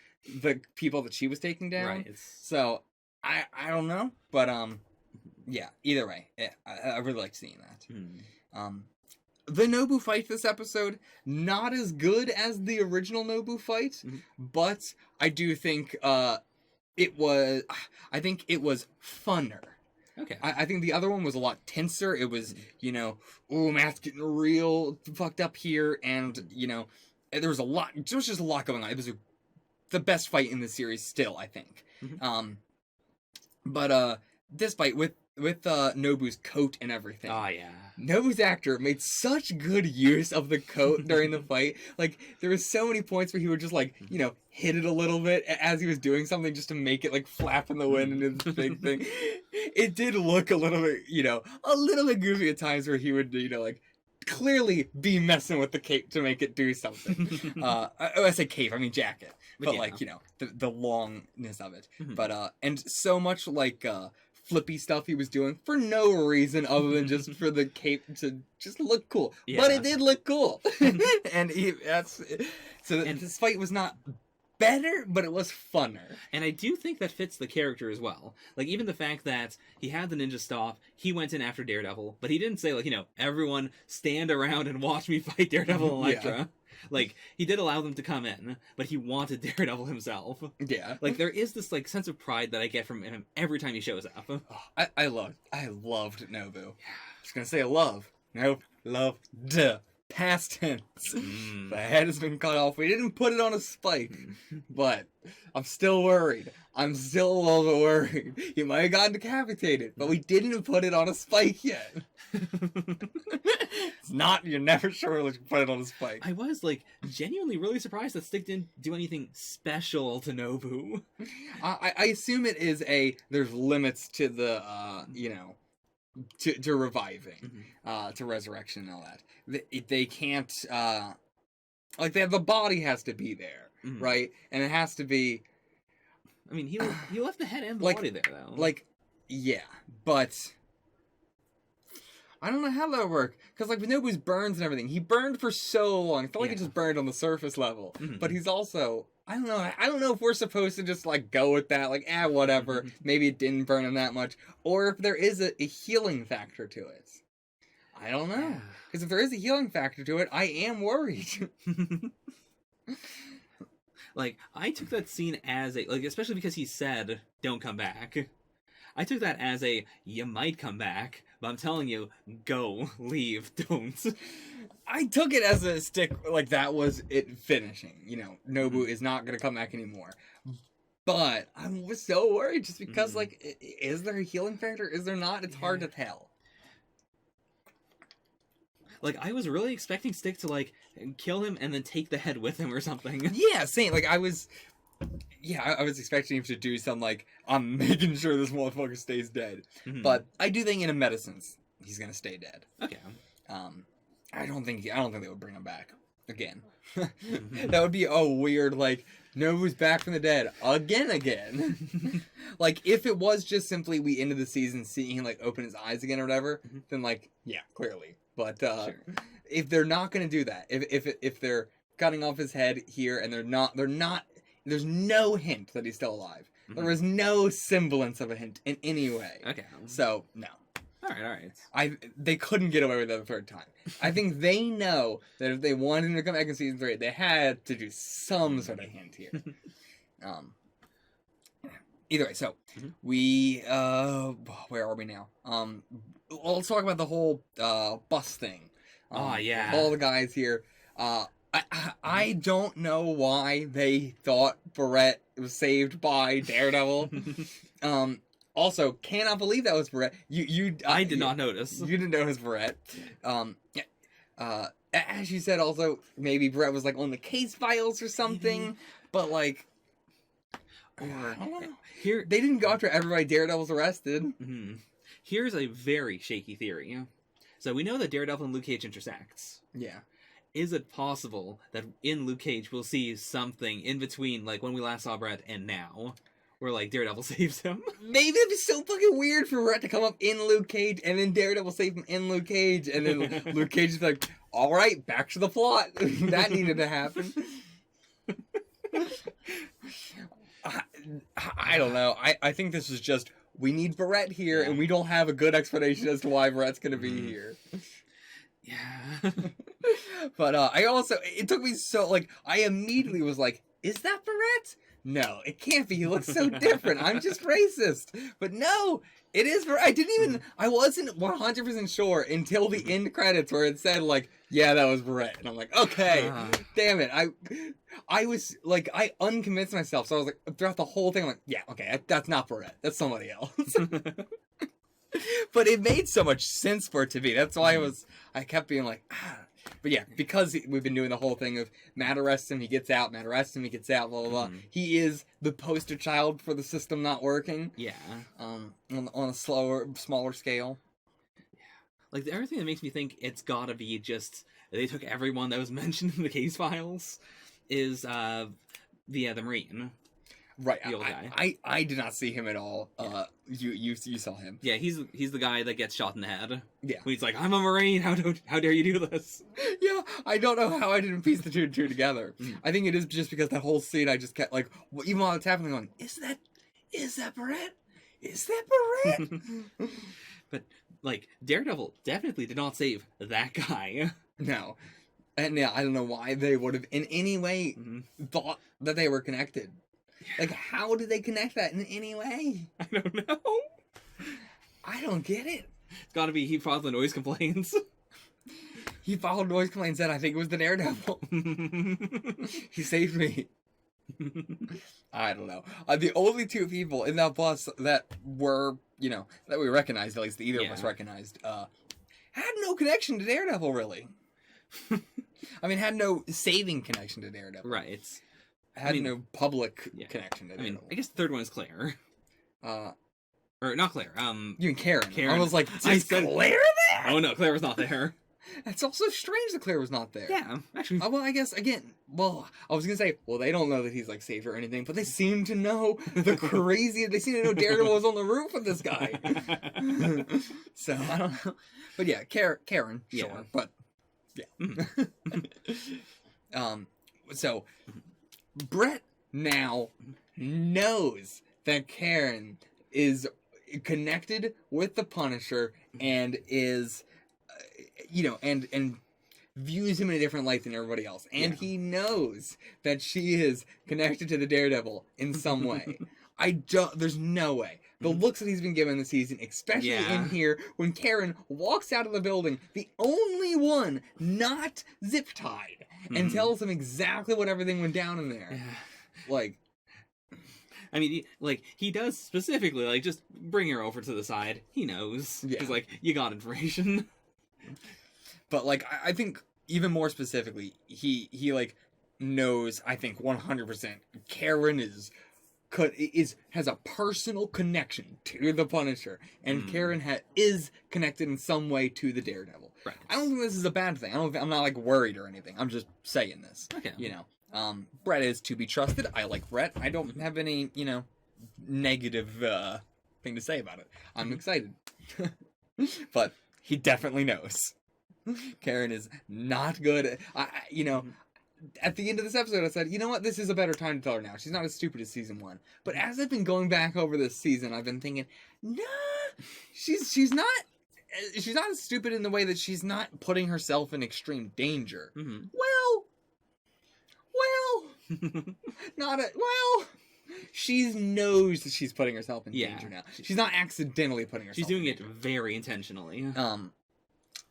the people that she was taking down. Right. So, I don't know, but, yeah, either way, I really liked seeing that. The Nobu fight this episode, not as good as the original Nobu fight, but I do think it was funner. Okay. I think the other one was a lot tenser. It was, you know, Matt's getting real fucked up here, and, you know, there was just a lot going on. It was the best fight in the series still, I think. But this fight with Nobu's coat and everything. Oh, yeah. Nobu's actor made such good use of the coat during the fight. Like, there was so many points where he would just, like, you know, hit it a little bit as he was doing something just to make it, like, flap in the wind and do this big thing. It did look a little bit, you know, a little bit goofy at times where he would, you know, like, clearly be messing with the cape to make it do something. I say cape, I mean jacket. But yeah. Like, you know, the longness of it. But, and so much, like, flippy stuff he was doing for no reason other than just for the cape to just look cool. Yeah. But it did look cool. And this fight was not better, but it was funner. And I do think that fits the character as well. Like, even the fact that he had the ninja stop, he went in after Daredevil, but he didn't say, like, you know, everyone stand around and watch me fight Daredevil and Elektra. Yeah. Like, he did allow them to come in, but he wanted Daredevil himself. Yeah. Like, there is this, like, sense of pride that I get from him every time he shows up. Oh, I loved Nobu. Yeah. I was gonna say love. Nope. Loved. Past tense. The head has been cut off. We didn't put it on a spike, but I'm still worried. I'm still a little bit worried. He might have gotten decapitated, but we didn't put it on a spike yet. It's not, you're never sure when you put it on a spike. I was, like, genuinely really surprised that Stick didn't do anything special to Nobu. I assume it is there's limits to the, you know, to reviving, to resurrection and all that. They can't, like, the body has to be there, right? And it has to be... I mean, he left the head and the body there, though. Like, yeah, but... I don't know how that would work, because, like, with Nobu's burns and everything, he burned for so long. I felt like he just burned on the surface level. But he's also... I don't know if we're supposed to just, like, go with that, like, whatever. Maybe it didn't burn him that much. Or if there is a healing factor to it. I don't know. Because if there is a healing factor to it, I am worried. Like, I took that scene as like, especially because he said, don't come back. I took that as you might come back, but I'm telling you, go, leave, don't. I took it as a Stick, like, that was it finishing. You know, Nobu is not going to come back anymore. But I was so worried just because, like, is there a healing factor? Is there not? It's hard to tell. Like, I was really expecting Stick to, like, kill him and then take the head with him or something. Yeah, same. Like, I was expecting him to do some, like, I'm making sure this motherfucker stays dead. But I do think in a medicines, he's gonna stay dead. Okay. I don't think they would bring him back again. That would be a weird, like, Nobu's back from the dead again. Like, if it was just simply we ended the season seeing him, like, open his eyes again or whatever, then, like, yeah, clearly. But if they're not going to do that, if they're cutting off his head here and they're not, there's no hint that he's still alive. There is no semblance of a hint in any way. Okay. So, no. All right. They couldn't get away with it the third time. I think they know that if they wanted him to come back in season 3, they had to do some sort of hint here. Either way, so we where are we now? Let's talk about the whole bus thing. Yeah. All the guys here. I don't know why they thought Barrett was saved by Daredevil. Also, cannot believe that was Barrett. I did not notice. You didn't notice Barrett. As you said, also maybe Barrett was like on the case files or something, but like. I don't know. Here, they didn't go after everybody Daredevil's arrested. Here's a very shaky theory. So we know that Daredevil and Luke Cage intersects. Yeah. Is it possible that in Luke Cage we'll see something in between, like when we last saw Brett and now, where like Daredevil saves him? Maybe it'd be so fucking weird for Brett to come up in Luke Cage and then Daredevil save him in Luke Cage, and then Luke Cage is like, all right, back to the plot. That needed to happen. I don't know. I think this is just, we need Barrett here, and we don't have a good explanation as to why Barrett's going to be here. Yeah. But it took me so, like, I immediately was like, is that Barrett? No, it can't be. He looks so different. I'm just racist. But no, it is Barrett. I wasn't 100% sure until the end credits where it said, like, yeah, that was Barrett. And I'm like, okay, damn it. I was, like, I unconvinced myself. So I was like, throughout the whole thing, I'm like, yeah, okay, that's not Barrett. That's somebody else. But it made so much sense for it to be. That's why I kept being like, But yeah, because we've been doing the whole thing of Matt arrests him, he gets out, Matt arrests him, he gets out, blah, blah, blah. He is the poster child for the system not working. Yeah. On a smaller scale. Yeah. Like, the other thing that makes me think it's gotta be just, they took everyone that was mentioned in the case files, is the Marine. Right, the old guy. I did not see him at all. You saw him. Yeah, he's the guy that gets shot in the head. Yeah, when he's like, "I'm a Marine. How dare you do this?" Yeah, I don't know how I didn't piece the two and two together. I think it is just because that whole scene, I just kept like, even while it's happening, going, "Is that Barrett? Is that Barrett?" But like, Daredevil definitely did not save that guy. No, and yeah, I don't know why they would have in any way thought that they were connected. Like, how did they connect that in any way? I don't know. I don't get it. It's gotta be he filed the noise complaints. He filed noise complaints and I think it was the Daredevil. He saved me. I don't know. The only two people in that bus that were, you know, that we recognized, at least either of us recognized, had no connection to Daredevil, really. I mean, had no saving connection to Daredevil. Right. Had no public connection to Daredevil. I mean, I guess the third one is Claire. Or not Claire. You mean Karen? Karen. I was like, I said Claire there? Oh no, Claire was not there. It's also strange that Claire was not there. Yeah, actually. Well, I guess, again, I was going to say, well, they don't know that he's, like, safe or anything, but they seem to know they seem to know Daredevil was on the roof with this guy. So, I don't know. But yeah, Karen, sure, but, yeah. So, Brett now knows that Karen is connected with the Punisher and is... you know, and views him in a different light than everybody else. And he knows that she is connected to the Daredevil in some way. There's no way. The looks that he's been given this season, especially in here, when Karen walks out of the building, the only one not zip-tied, and tells him exactly what everything went down in there. Like... I mean, he does specifically, like, just bring her over to the side. He knows. He's like, you got information. But, like, I think even more specifically, he like, knows, I think, 100% Karen has a personal connection to the Punisher, and Karen is connected in some way to the Daredevil. Right. I don't think this is a bad thing. I'm not, like, worried or anything. I'm just saying this. Okay. You know, Brett is to be trusted. I like Brett. I don't have any, you know, negative thing to say about it. I'm excited. But... he definitely knows. Karen is not good. You know, at the end of this episode, I said, you know what? This is a better time to tell her now. She's not as stupid as season 1. But as I've been going back over this season, I've been thinking, nah, she's not as stupid in the way that she's not putting herself in extreme danger. Well, she knows that she's putting herself in danger now. She's not accidentally putting herself She's doing in it very intentionally.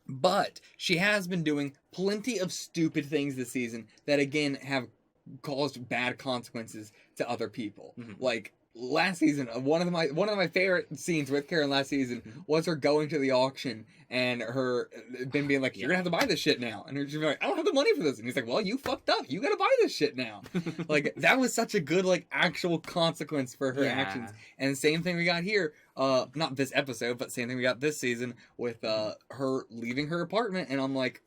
But she has been doing plenty of stupid things this season that, again, have caused bad consequences to other people. Like, last season, one of my favorite scenes with Karen last season was her going to the auction and her being like, you're gonna have to buy this shit now. And she's like, I don't have the money for this. And he's like, well, you fucked up. You gotta buy this shit now. Like, that was such a good, like, actual consequence for her actions. And same thing we got here, not this episode, but same thing we got this season with her leaving her apartment. And I'm like,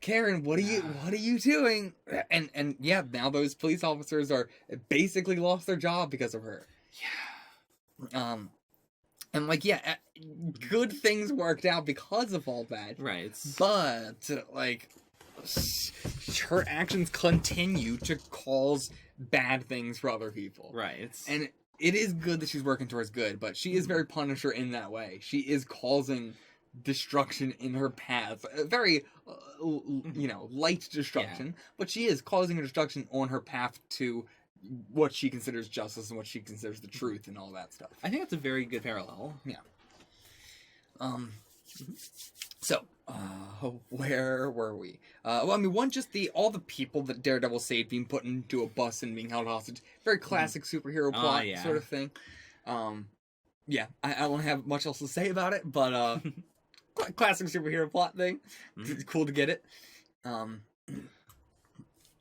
Karen, what are you doing? And yeah, now those police officers are basically lost their job because of her. Yeah. And like, yeah, good things worked out because of all that. Right. But like, her actions continue to cause bad things for other people. Right. And it is good that she's working towards good, but she is very Punisher in that way. She is causing destruction in her path. Very, you know, light destruction, but she is causing a destruction on her path to what she considers justice and what she considers the truth and all that stuff. I think that's a very good parallel. Yeah. So, where were we? Well, I mean, all the people that Daredevil saved being put into a bus and being held hostage. Very classic superhero plot sort of thing. Yeah, I don't have much else to say about it, but, classic superhero plot thing. It's cool to get it. All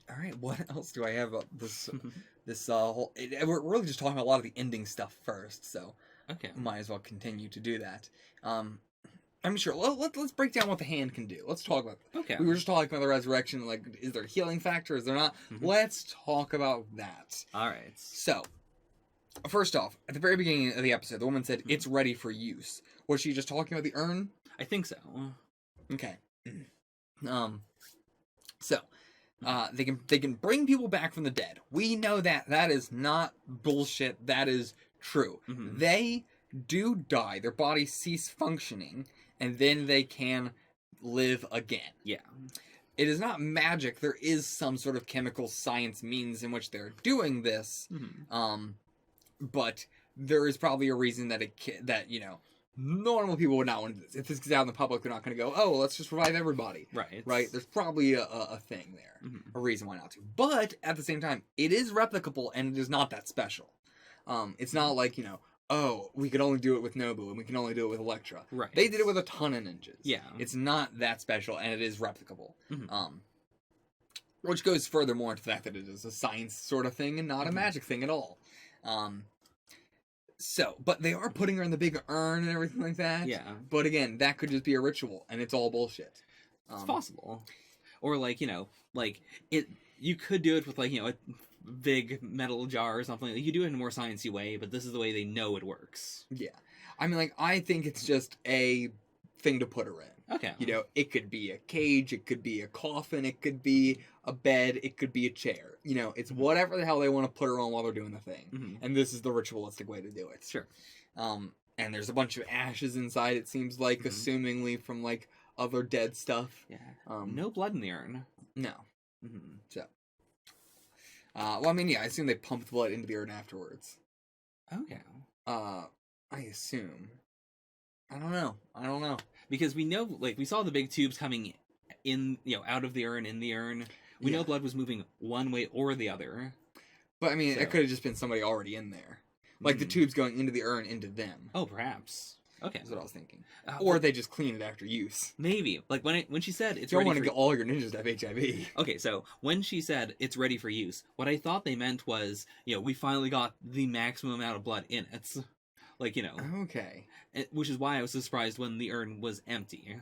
right, what else do I have about this? We're really just talking about a lot of the ending stuff first, so might as well continue to do that. I'm sure. Let's break down what the hand can do. Let's talk about it. Okay. We were just talking about the resurrection. Like, is there a healing factor? Is there not? Let's talk about that. All right. So, first off, at the very beginning of the episode, the woman said it's ready for use. Was she just talking about the urn? I think so. Okay. So, they can bring people back from the dead. We know that. That is not bullshit. That is true. They do die. Their bodies cease functioning, and then they can live again. Yeah. It is not magic. There is some sort of chemical science means in which they're doing this. But there is probably a reason that normal people would not want to do this. If this gets out in the public, they're not going to go, oh, let's just revive everybody. Right. Right? There's probably a thing there. A reason why not to. But, at the same time, it is replicable, and it is not that special. It's not like, oh, we could only do it with Nobu, and we can only do it with Elektra. Right. They did it with a ton of ninjas. Yeah. It's not that special, and it is replicable. Which goes furthermore into the fact that it is a science sort of thing and not a magic thing at all. But they are putting her in the big urn and everything like that. Yeah. But again, that could just be a ritual, and it's all bullshit. It's possible. Or, you could do it with, a big metal jar or something. You do it in a more sciencey way, but this is the way they know it works. Yeah. I mean, I think it's just a thing to put her in. Okay. It could be a cage, it could be a coffin, it could be a bed, it could be a chair. It's whatever the hell they want to put her on while they're doing the thing. And this is the ritualistic way to do it. Sure. And there's a bunch of ashes inside, it seems like, assumingly from, other dead stuff. Yeah. No blood in the urn. No. So. I assume they pumped blood into the urn afterwards. Okay. I assume. I don't know. Because we know, we saw the big tubes coming in, out of the urn, in the urn. We know blood was moving one way or the other. But, it could have just been somebody already in there. The tubes going into the urn, into them. Oh, perhaps. Okay. That's what I was thinking. Or they just clean it after use. Maybe. When she said it's you don't ready want to for... get all your ninjas to have HIV. Okay, so when she said it's ready for use, what I thought they meant was, we finally got the maximum amount of blood in it. Okay. Which is why I was surprised when the urn was empty.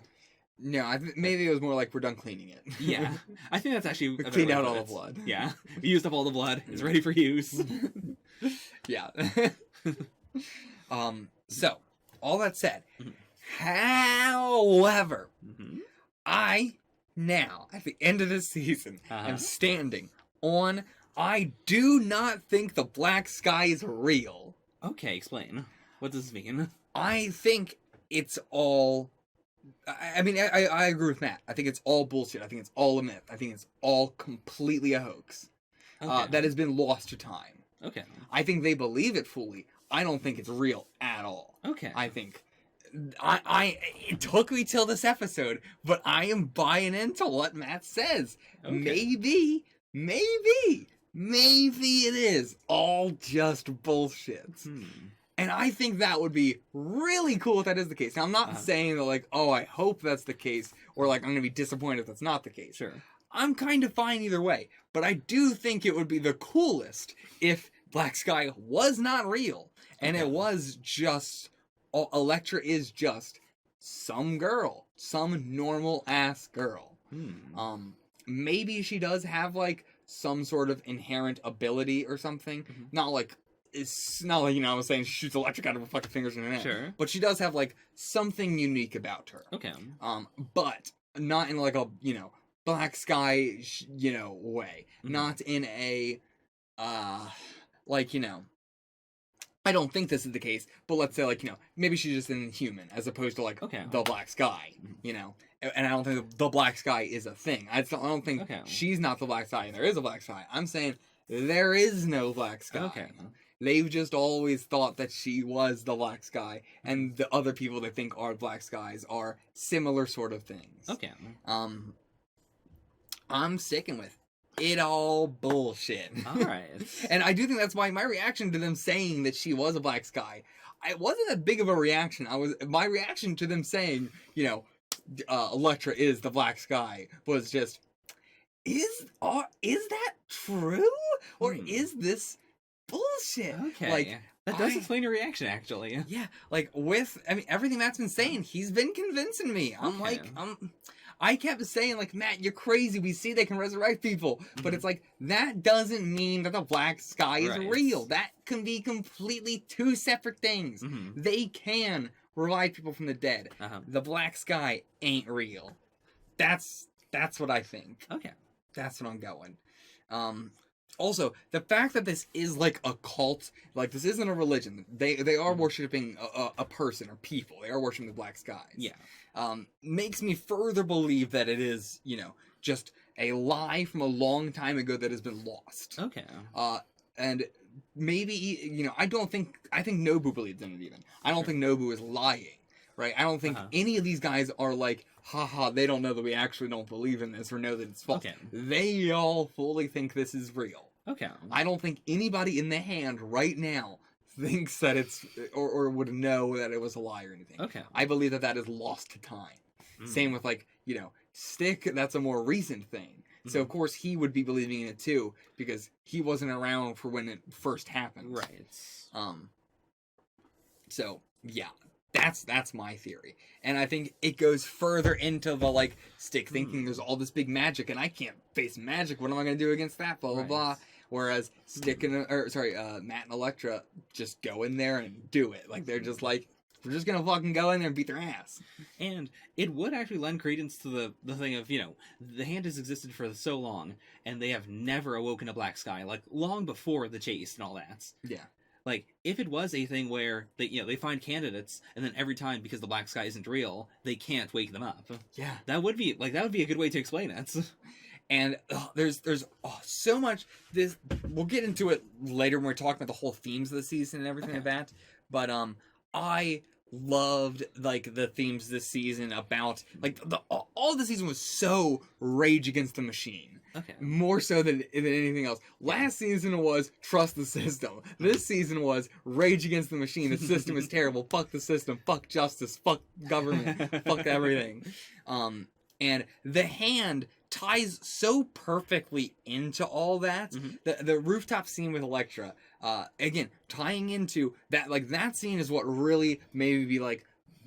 No, maybe it was more like we're done cleaning it. Yeah. I think that's actually... We cleaned out all the blood. Yeah. We used up all the blood. It's ready for use. Yeah. So, all that said, however, I now, at the end of this season, am standing on, I do not think the black sky is real. Okay, explain. What does this mean? I think it's all... I agree with Matt. I think it's all bullshit. I think it's all a myth. I think it's all completely a hoax. That has been lost to time. Okay. I think they believe it fully. I don't think it's real at all. Okay. I think... it took me till this episode, but I am buying into what Matt says. Okay. Maybe it is all just bullshit. And I think that would be really cool if that is the case. Now, I'm not saying that, I hope that's the case, or, I'm going to be disappointed if that's not the case. Sure. I'm kind of fine either way, but I do think it would be the coolest if Black Sky was not real, and it was just... Elektra is just some girl. Some normal-ass girl. Maybe she does have, some sort of inherent ability or something. It's not like, I was saying she shoots electric out of her fucking fingers in her neck. Sure. But she does have, something unique about her. Okay. But not in, a, Black Sky, way. Not in a, I don't think this is the case, but let's say, maybe she's just an human, as opposed to, the Black Sky, And I don't think the Black Sky is a thing. I don't think she's not the Black Sky, and there is a Black Sky. I'm saying there is no Black Sky. Okay. They've just always thought that she was the Black Sky, and the other people they think are Black Skies are similar sort of things. Okay. I'm sticking with it all bullshit. Alright. And I do think that's why my reaction to them saying that she was a Black Sky, it wasn't that big of a reaction. My reaction to them saying, Elektra is the Black Sky was just, is that true? Or is this bullshit? Okay. That does explain your reaction, actually. Yeah. Everything Matt's been saying, he's been convincing me. I kept saying, Matt, you're crazy. We see they can resurrect people. But it's that doesn't mean that the Black Sky is real. That can be completely two separate things. They can revive people from the dead. The Black Sky ain't real. That's what I think. Okay. That's what I'm going. Also, the fact that this is a cult, this isn't a religion. They are worshipping a person or people. They are worshipping the Black Skies. Yeah. Makes me further believe that it is, just a lie from a long time ago that has been lost. Okay. And maybe, I think Nobu believes in it even. I don't think Nobu is lying. right? I don't think any of these guys are like, haha, they don't know that we actually don't believe in this or know that it's false. Okay. They all fully think this is real. Okay. I don't think anybody in the hand right now thinks that it's, or would know that it was a lie or anything. Okay. I believe that is lost to time. Same with, like, Stick, that's a more recent thing. So, of course, he would be believing in it, too, because he wasn't around for when it first happened. Right. So, yeah, that's my theory. And I think it goes further into the, like, Stick thinking there's all this big magic, and I can't face magic. What am I going to do against that? Blah, blah, blah. Whereas Matt and Elektra just go in there and do it. Like, they're just like, we're just gonna fucking go in there and beat their ass. And it would actually lend credence to the thing of, the hand has existed for so long, and they have never awoken a black sky, like, long before the chase and all that. Yeah. Like, if it was a thing where they find candidates, and then every time, because the black sky isn't real, they can't wake them up. Yeah. That would be a good way to explain it. And there's so much. We'll get into it later when we're talking about the whole themes of the season and everything like that. But I loved, like, the themes this season about, like, all the season was so Rage Against the Machine. Okay. More so than anything else. Last season was trust the system. This season was Rage Against the Machine. The system is terrible. Fuck the system. Fuck justice. Fuck government. Fuck everything. And the hand ties so perfectly into all that. The rooftop scene with Elektra, again, tying into that, like, that scene is what really made me be like,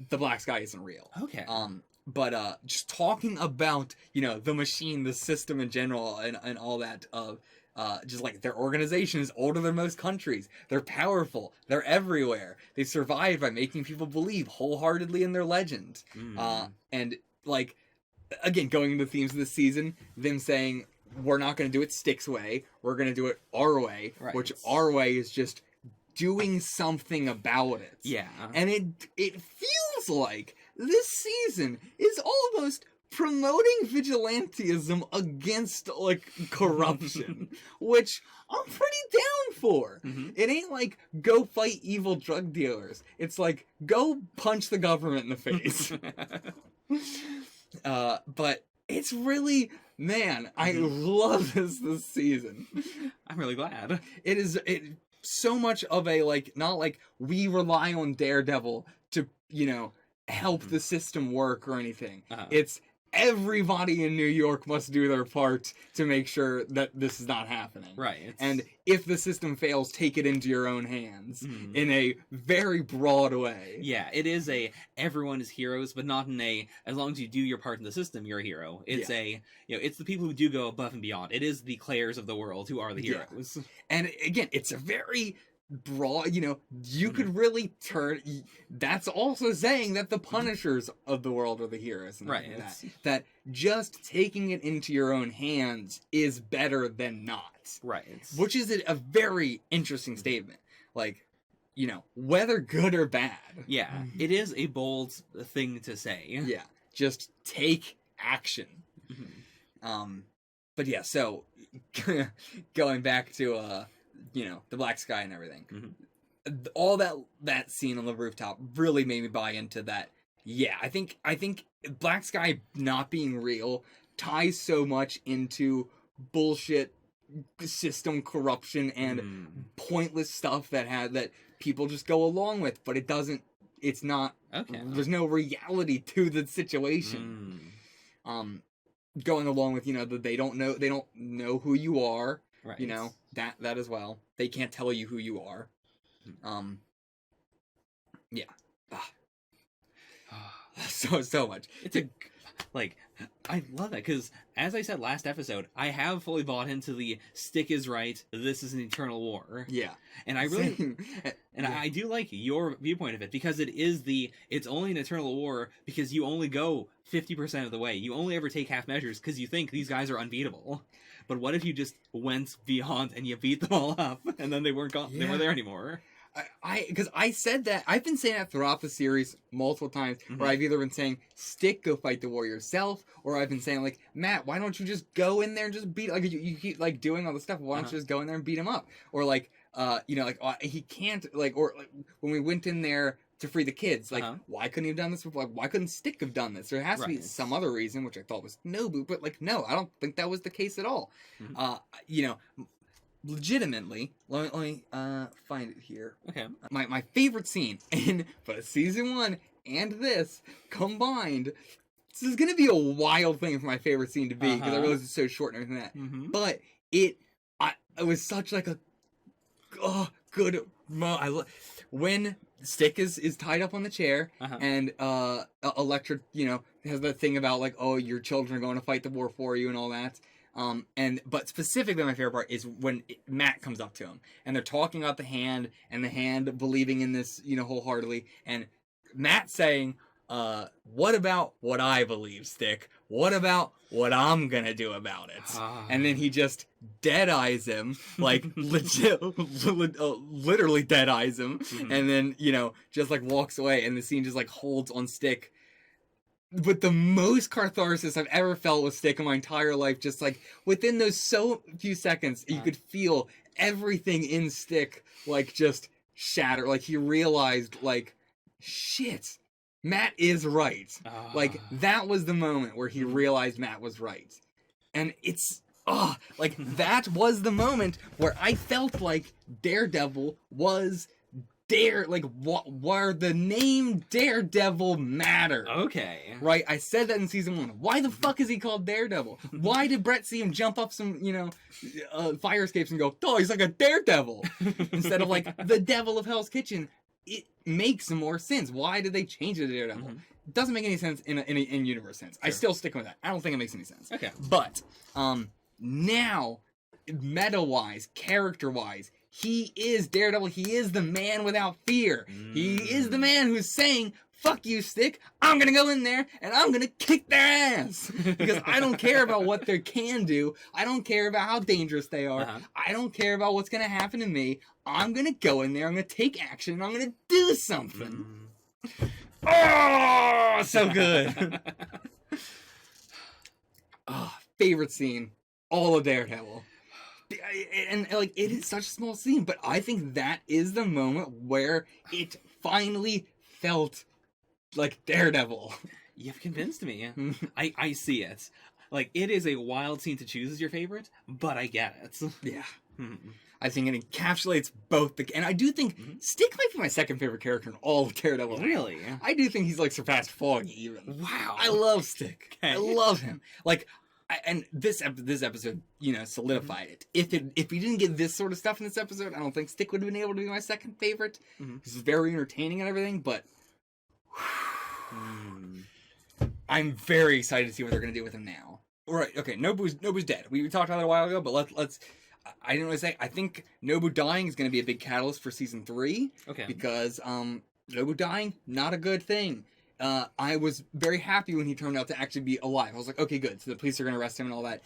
the black sky isn't real. Okay. But just talking about, the machine, the system in general, and all that, just like their organization is older than most countries. They're powerful. They're everywhere. They survive by making people believe wholeheartedly in their legend. And, like, again, going into the themes of this season, them saying, we're not going to do it Stick's way, we're going to do it our way, which our way is just doing something about it. Yeah. And it feels like this season is almost promoting vigilantism against, like, corruption, which I'm pretty down for. It ain't like, go fight evil drug dealers. It's like, go punch the government in the face. But it's really, man, I love this season. I'm really glad. It so much of a, like, not like we rely on Daredevil to, help the system work or anything. It's everybody in New York must do their part to make sure that this is not happening. Right. And if the system fails, take it into your own hands in a very broad way. Yeah, it is everyone is heroes, but not in as long as you do your part in the system, you're a hero. It's it's the people who do go above and beyond. It is the Claires of the world who are the heroes. And again, it's a very broad, you could really turn, that's also saying that the Punishers of the world are the heroes. And right. That just taking it into your own hands is better than not. Right. Which is a very interesting statement. Like, whether good or bad. Yeah, it is a bold thing to say. Yeah, just take action. But yeah, so going back to the black sky and everything. All that scene on the rooftop really made me buy into that. Yeah, I think black sky not being real ties so much into bullshit system corruption and pointless stuff that people just go along with, but it's not there's no reality to the situation. Going along with that they don't know who you are. Right. That as well. They can't tell you who you are. Yeah. So much. It's I love that, because, as I said last episode, I have fully bought into the Stick is right, this is an eternal war. Yeah. And I really, I do like your viewpoint of it, because it's only an eternal war because you only go 50% of the way. You only ever take half measures because you think these guys are unbeatable. But what if you just went beyond and you beat them all up, and then they weren't gone, they weren't there anymore? Because I said that, I've been saying that throughout the series multiple times, where I've either been saying, Stick, go fight the war yourself, or I've been saying, like, Matt, why don't you just go in there and just beat, like, you keep, like, doing all this stuff, why don't you just go in there and beat him up? Or, like, he can't, like, or, like, when we went in there to free the kids. Like, Uh-huh. why couldn't he have done this before? Like, why couldn't Stick have done this? There has to be Right. some other reason, which I thought was Nobu, but like, no, I don't think that was the case at all. Mhm. You know, legitimately, let me find it here. Okay. My favorite scene in both season 1 and this combined. This is gonna be a wild thing for my favorite scene to be, because I realize it's so short and everything like that. Mhm. But it was such like a good when Stick is tied up on the chair, and Electra, you know, has that thing about like, oh, your children are going to fight the war for you and all that. But specifically my favorite part is when Matt comes up to him and they're talking about the hand and the hand believing in this, you know, wholeheartedly, and Matt saying, what about what I believe, Stick? What about what I'm gonna do about it? And then he just dead eyes him, like literally dead eyes him, and then, you know, just like walks away, and the scene just like holds on Stick. But the most catharsis I've ever felt with Stick in my entire life, just like within those so few seconds, you could feel everything in Stick like just shatter. Like he realized, like, shit, Matt is right. Like that was the moment where he realized Matt was right. And it's like that was the moment where I felt like Daredevil was where the name Daredevil mattered. Okay. Right? I said that in season 1. Why the fuck is he called Daredevil? Why did Brett see him jump up some, you know, fire escapes and go, oh, he's like a daredevil? Instead of like the devil of Hell's Kitchen. It makes more sense. Why did they change it to Daredevil? It doesn't make any sense in universe sense. I still stick with that. I don't think it makes any sense. Okay. But now, meta-wise, character-wise, he is Daredevil. He is the man without fear. He is the man who's saying, fuck you, Stick. I'm gonna go in there and I'm gonna kick their ass. Because I don't care about what they can do. I don't care about how dangerous they are. I don't care about what's gonna happen to me. I'm gonna go in there, I'm gonna take action, and I'm gonna do something. Oh, so good. Favorite scene, all of Daredevil. And like, it is such a small scene, but I think that is the moment where it finally felt like Daredevil. You've convinced me. I see it. Like, it is a wild scene to choose as your favorite, but I get it. Yeah. I think it encapsulates both and I do think Stick might be my second favorite character in all of Daredevil. Really? I do think he's like surpassed Foggy even. Wow. I love Stick. Okay. I love him. Like, and this episode, you know, solidified it. If we didn't get this sort of stuff in this episode, I don't think Stick would have been able to be my second favorite. This is very entertaining and everything, but I'm very excited to see what they're going to do with him now. All right, okay, Nobu's dead. We talked about it a while ago, but let's. I didn't really say. I think Nobu dying is going to be a big catalyst for season 3. Okay. Because Nobu dying, not a good thing. I was very happy when he turned out to actually be alive. I was like, okay, good. So the police are going to arrest him and all that.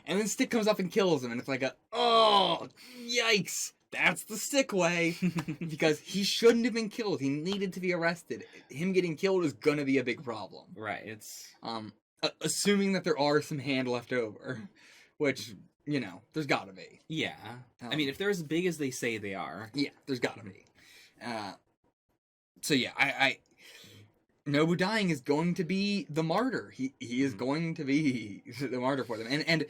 And then Stick comes up and kills him, and it's like oh, yikes. That's the Stick way. Because he shouldn't have been killed. He needed to be arrested. Him getting killed is going to be a big problem. Right. It's assuming that there are some hand left over, which, you know, there's got to be. Yeah. I mean, if they're as big as they say they are. Yeah, there's got to be. So yeah, I Nobu dying is going to be the martyr. He is going to be the martyr for them. And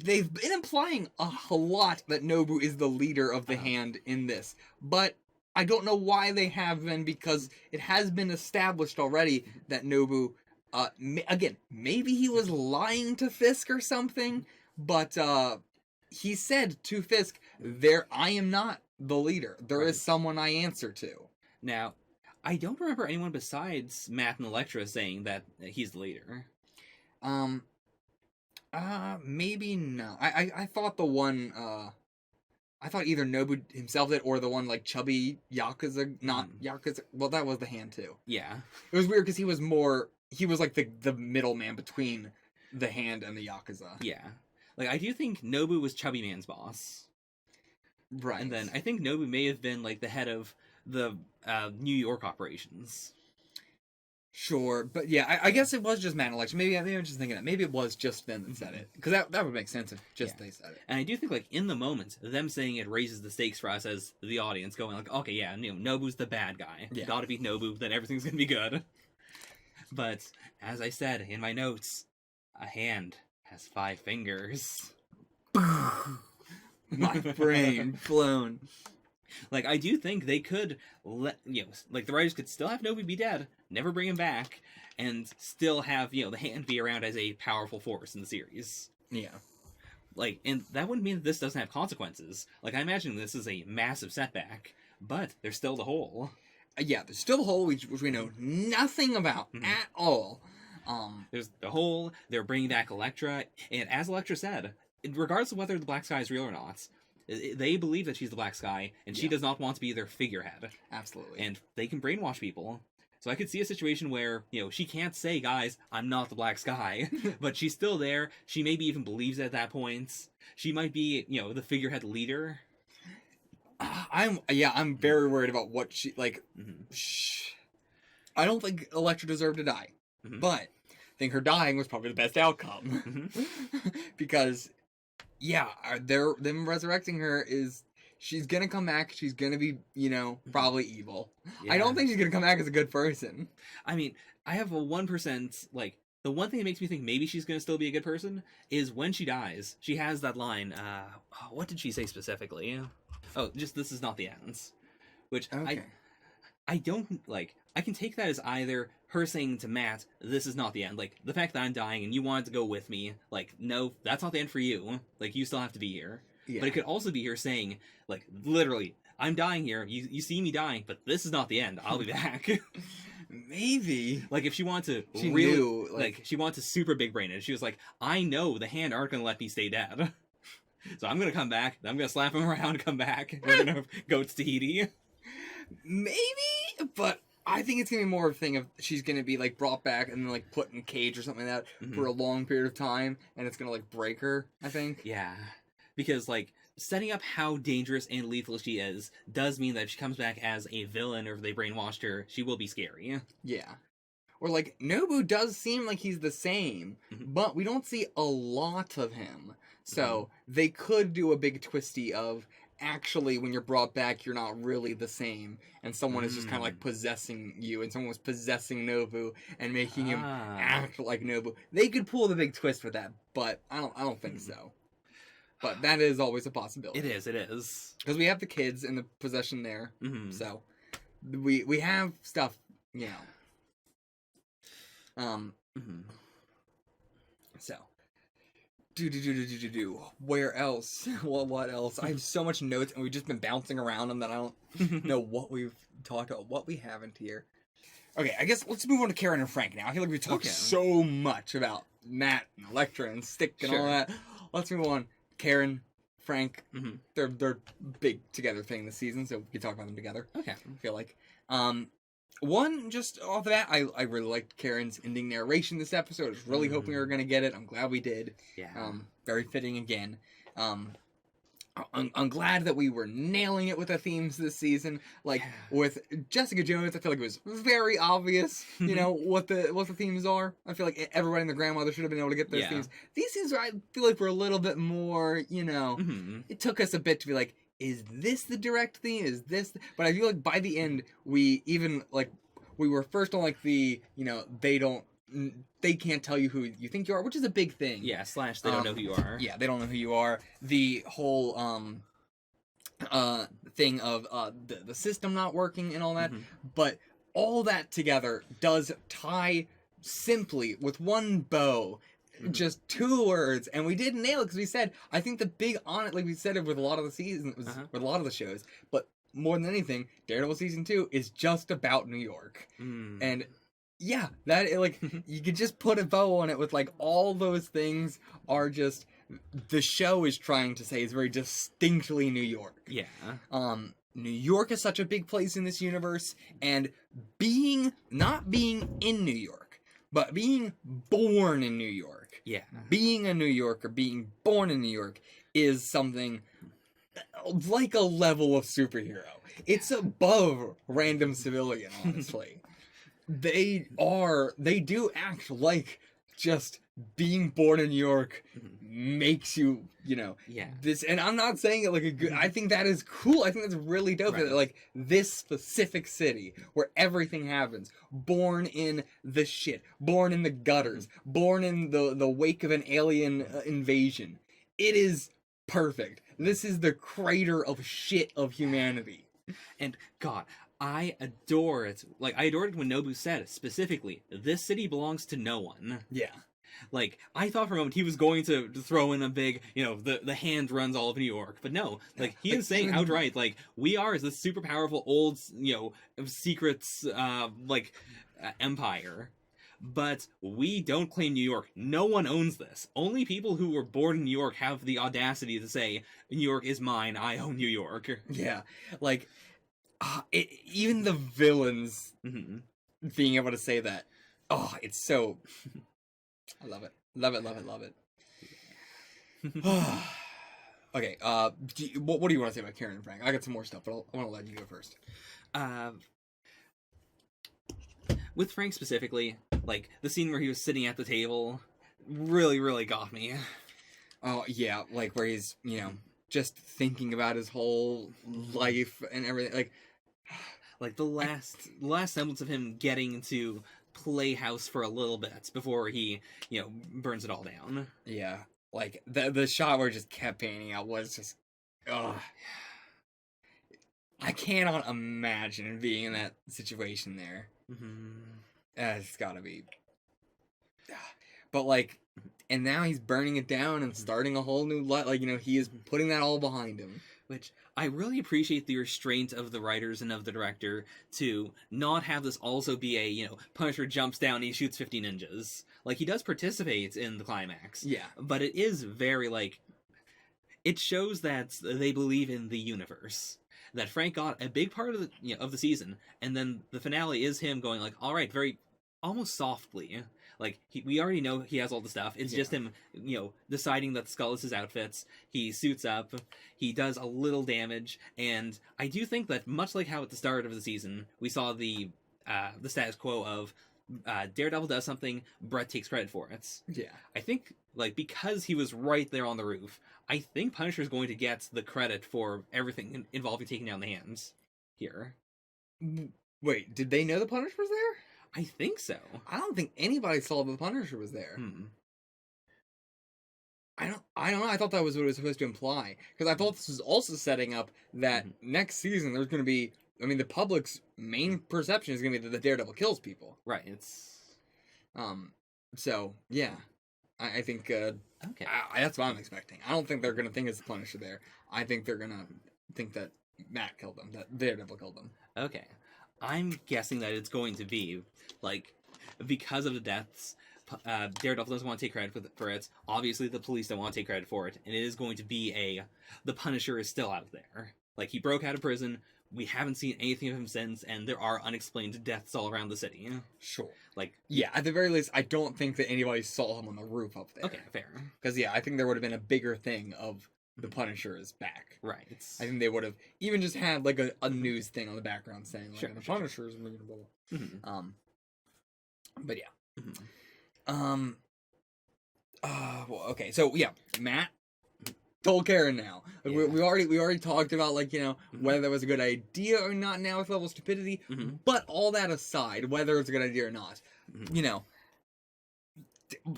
they've been implying a lot that Nobu is the leader of the hand in this. But I don't know why they have been, because it has been established already that Nobu, again, maybe he was lying to Fisk or something, but he said to Fisk, I am not the leader. There is someone I answer to. Now, I don't remember anyone besides Matt and Elektra saying that he's the leader. Maybe no. I thought the one, I thought either Nobu himself did, or the one, like, chubby Yakuza, not Yakuza, well, that was the hand, too. Yeah. It was weird, because he was like the middleman between the hand and the Yakuza. Yeah. Like, I do think Nobu was Chubby Man's boss. Right. And then I think Nobu may have been, like, the head of the New York operations. Sure, but yeah, I guess it was just Matt and Electra. Maybe I'm just thinking that. Maybe it was just them that said it. Because that would make sense if just they said it. And I do think, like, in the moment, them saying it raises the stakes for us as the audience, going like, okay, yeah, Nobu's the bad guy. Yeah. Gotta beat Nobu, then everything's gonna be good. But, as I said in my notes, a hand has 5 fingers. My brain blown. Like, I do think they could like, the writers could still have Nobu be dead, never bring him back, and still have, the hand be around as a powerful force in the series. Yeah. Like, and that wouldn't mean that this doesn't have consequences. Like, I imagine this is a massive setback, but there's still the hole. Yeah, there's still the hole, which we know nothing about at all. There's the hole, they're bringing back Elektra, and as Elektra said, regardless of whether the Black Sky is real or not, they believe that she's the Black Sky, and she does not want to be their figurehead. Absolutely. And they can brainwash people. So I could see a situation where, she can't say, guys, I'm not the Black Sky, but she's still there. She maybe even believes it at that point. She might be, the figurehead leader. I'm very worried about what she, like, I don't think Elektra deserved to die, but I think her dying was probably the best outcome. Because, them resurrecting her she's gonna come back, she's gonna be, probably evil. Yeah. I don't think she's gonna come back as a good person. I mean, I have a 1%, like, the one thing that makes me think maybe she's gonna still be a good person is when she dies, she has that line, what did she say specifically? Oh, just, this is not the end. Which, okay. I don't, like, I can take that as either her saying to Matt, this is not the end. Like, the fact that I'm dying and you wanted to go with me, like, no, that's not the end for you. Like, you still have to be here. Yeah. But it could also be her saying, like, literally, I'm dying here, you see me dying, but this is not the end, I'll be back. Maybe. Like, if she wanted to she really, knew, like, she wanted to super big brain it. She was like, I know the hand aren't gonna let me stay dead. So I'm gonna come back, I'm gonna slap him around, come back, we're gonna have goats to Tahiti. Maybe, but I think it's gonna be more of a thing of she's gonna be, like, brought back and then, like, put in a cage or something like that for a long period of time, and it's gonna, like, break her, I think. Yeah. Because, like, setting up how dangerous and lethal she is does mean that if she comes back as a villain or if they brainwashed her, she will be scary. Yeah. Or, like, Nobu does seem like he's the same, but we don't see a lot of him. So, they could do a big twisty of, actually, when you're brought back, you're not really the same, and someone is just kind of, like, possessing you, and someone was possessing Nobu and making him act like Nobu. They could pull the big twist with that, but I don't think so. But that is always a possibility. It is. Because we have the kids in the possession there, so we have stuff, So, where else? Well, what else? I have so much notes, and we've just been bouncing around them that I don't know what we've talked about, what we haven't here. Okay, I guess let's move on to Karen and Frank now. I feel like we've talked so much about Matt and Elektra and Stick and all that. Let's move on. Karen, Frank, they're big together thing this season, so we can talk about them together. Okay. I feel like. One, just off the bat, I really liked Karen's ending narration this episode. I was really hoping we were going to get it. I'm glad we did. Yeah. Very fitting again. I'm glad that we were nailing it with the themes this season. Like, with Jessica Jones, I feel like it was very obvious, what the themes are. I feel like everybody and their grandmother should have been able to get those themes. These themes, I feel like, were a little bit more, it took us a bit to be like, is this the direct theme? Is this... But I feel like by the end, we even, like, we were first on, like, the, they can't tell you who you think you are, which is a big thing. Yeah, / they don't know who you are. Yeah, they don't know who you are. The whole, thing of, the system not working and all that. But all that together does tie simply with one bow. Just 2 words, and we did nail it because we said, I think the big on it, like we said it with a lot of the seasons, with a lot of the shows, but more than anything, Daredevil season 2 is just about New York, and yeah, that like you could just put a bow on it with like all those things are just the show is trying to say is very distinctly New York. Yeah. New York is such a big place in this universe, and not being in New York, but being born in New York. Yeah. Being a New Yorker, being born in New York is something like a level of superhero. It's above random civilian, honestly. They do act like just being born in New York makes you, Yeah. this, and I'm not saying it like a good, I think that is cool. I think that's really dope. Right. That, like, this specific city where everything happens, born in the shit, born in the gutters, born in the wake of an alien invasion. It is perfect. This is the crater of shit of humanity. And God, I adore it. Like, I adored it when Nobu said, specifically, this city belongs to no one. Yeah. Like, I thought for a moment he was going to throw in a big, the hand runs all of New York. But no, like, he is saying outright, like, we are as this super powerful old, secrets, empire. But we don't claim New York. No one owns this. Only people who were born in New York have the audacity to say, New York is mine, I own New York. Yeah. Like, even the villains being able to say that, it's so... I love it. Love it, love it, love it. Okay, what do you want to say about Karen and Frank? I got some more stuff, but I want to let you go first. With Frank specifically, like, the scene where he was sitting at the table really, really got me. Oh, yeah, like, where he's, just thinking about his whole life and everything, like the last semblance of him getting to playhouse for a little bit before he, burns it all down. Yeah, like the shot where it just kept painting out was just, I cannot imagine being in that situation there. It's gotta be. But like, and now he's burning it down and starting a whole new life. Like, he is putting that all behind him. Which I really appreciate the restraint of the writers and of the director to not have this also be a, Punisher jumps down and he shoots 50 ninjas. Like, he does participate in the climax. Yeah. But it is very, it shows that they believe in the universe. That Frank got a big part of the season, and then the finale is him going like, all right, very, almost softly. Like, we already know he has all the stuff. It's just him, deciding that the skull is his outfits. He suits up. He does a little damage. And I do think that, much like how at the start of the season, we saw the status quo of Daredevil does something, Brett takes credit for it. Yeah. I think, because he was right there on the roof, I think Punisher's going to get the credit for everything involving taking down the Hands here. Wait, did they know the Punisher was there? I think so. I don't think anybody saw the Punisher was there. I don't know. I thought that was what it was supposed to imply. Because I thought this was also setting up that next season there's going to be... I mean, the public's main perception is going to be that the Daredevil kills people. Right, it's... So, yeah. I think... okay. That's what I'm expecting. I don't think they're going to think it's the Punisher there. I think they're going to think that Matt killed them. That Daredevil killed them. Okay. I'm guessing that it's going to be, because of the deaths, Daredevil doesn't want to take credit for it. Obviously, the police don't want to take credit for it. And it is going to be the Punisher is still out there. He broke out of prison. We haven't seen anything of him since, and there are unexplained deaths all around the city. Sure. Yeah, at the very least, I don't think that anybody saw him on the roof up there. Okay, fair. Because, I think there would have been a bigger thing of the Punisher is back. Right. I think they would have even just had a news thing on the background saying the Punisher is blah, blah, blah. But yeah. Well, okay, so yeah, Matt told Karen now. We already talked about whether that was a good idea or not now with level of stupidity. But all that aside, whether it's a good idea or not,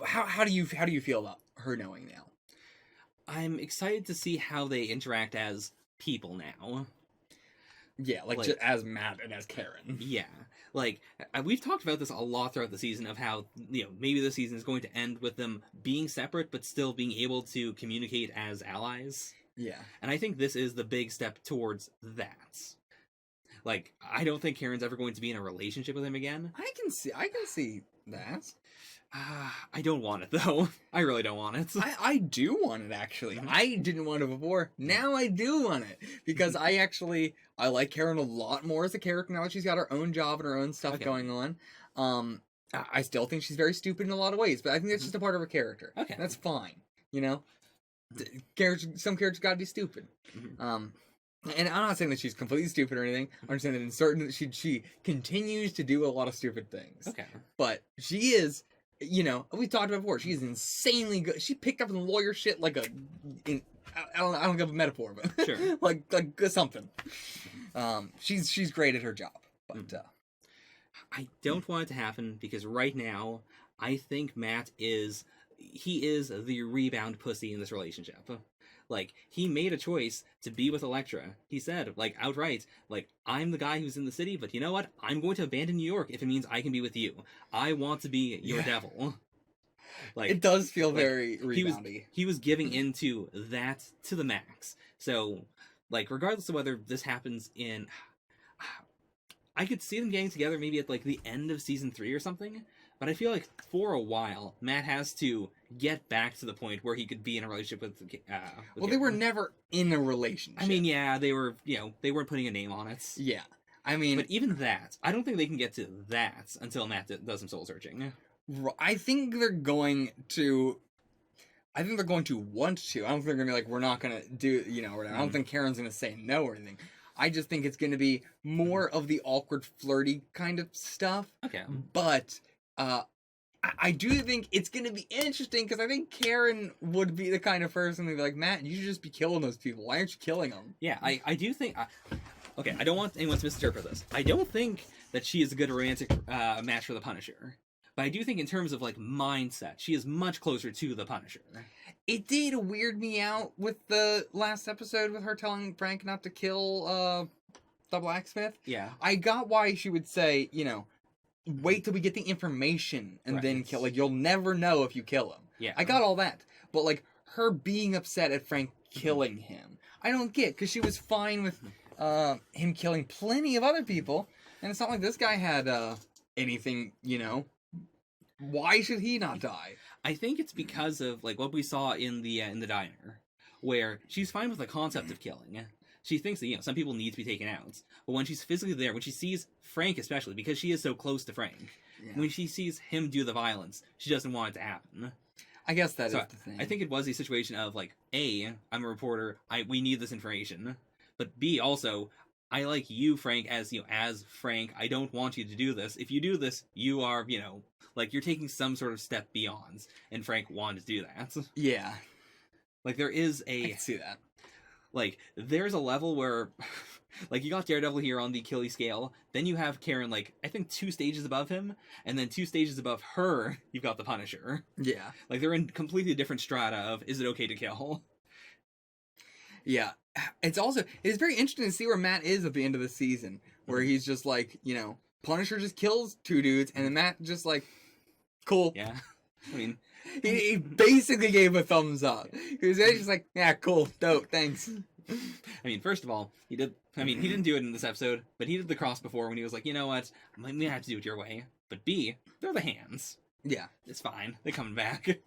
how do you feel about her knowing now? I'm excited to see how they interact as people now. Yeah, just as Matt and as Karen. Yeah. We've talked about this a lot throughout the season of how, maybe the season is going to end with them being separate, but still being able to communicate as allies. Yeah. And I think this is the big step towards that. I don't think Karen's ever going to be in a relationship with him again. I can see that. I don't want it, though. I really don't want it. I do want it, actually. I didn't want it before. Now I do want it. Because I like Karen a lot more as a character now that she's got her own job and her own stuff going on. I still think she's very stupid in a lot of ways, but I think that's just a part of her character. Okay. That's fine. Some characters gotta be stupid. And I'm not saying that she's completely stupid or anything. I'm saying that in certain she continues to do a lot of stupid things. Okay. But she is, you know, we talked about before. She's insanely good. She picked up the lawyer shit like a, I don't give a metaphor, but Sure. like something. She's great at her job. But I don't want it to happen because right now I think Matt is the rebound pussy in this relationship. Like, he made a choice to be with Elektra. He said, like, outright, like, I'm the guy who's in the city, but you know what? I'm going to abandon New York if it means I can be with you. I want to be your devil. Like, it does feel very reboundy. He was giving into that to the max. So, like, regardless of whether this happens in... I could see them getting together maybe at, like, the end of season 3 or something. But I feel like for a while, Matt has to get back to the point where he could be in a relationship with well, they were never in a relationship. I mean, yeah, they were, you know, they weren't putting a name on it. Yeah. I mean... But even that, I don't think they can get to that until Matt does some soul searching. I think they're going to... I think they're going to want to. I don't think they're going to be like, we're not going to do, you know, I don't think Karen's going to say no or anything. I just think it's going to be more of the awkward, flirty kind of stuff. Okay. But... I do think it's going to be interesting because I think Karen would be the kind of person who'd be like, Matt, you should just be killing those people. Why aren't you killing them? Yeah, I do think... okay, I don't want anyone to misinterpret this. I don't think that she is a good romantic match for the Punisher. But I do think in terms of, like, mindset, she is much closer to the Punisher. It did weird me out with the last episode with her telling Frank not to kill the blacksmith. Yeah. I got why she would say, you know, wait till we get the information and then kill. Like, you'll never know if you kill him. Yeah. I got all that. But, like, her being upset at Frank killing him, I don't get, because she was fine with him killing plenty of other people, and it's not like this guy had anything, you know. Why should he not die? I think it's because of, like, what we saw in the diner, where she's fine with the concept of killing. She thinks that, you know, some people need to be taken out. But when she's physically there, when she sees Frank especially, because she is so close to Frank, when she sees him do the violence, she doesn't want it to happen. I guess that is the thing. I think it was a situation of, like, A, I'm a reporter, we need this information. But B, also, I like you, Frank, as, you know, as Frank, I don't want you to do this. If you do this, you are, you know, like, you're taking some sort of step beyond. And Frank wanted to do that. Yeah. Like, there is a... I can see that. Like, there's a level where, like, you got Daredevil here on the Achilles scale, then you have Karen, like, I think 2 stages above him, and then 2 stages above her, you've got the Punisher. Yeah. Like, they're in completely different strata of, is it okay to kill? Yeah. It's very interesting to see where Matt is at the end of the season, where he's just like, you know, Punisher just kills 2 dudes, and then Matt just like, cool. Yeah. I mean... He basically gave a thumbs up. He was just like, yeah, cool, dope, thanks. I mean, first of all, he didn't do it in this episode, but he did the cross before when he was like, you know what, I'm gonna have to do it your way. But B, they're the hands. Yeah. It's fine. They're coming back.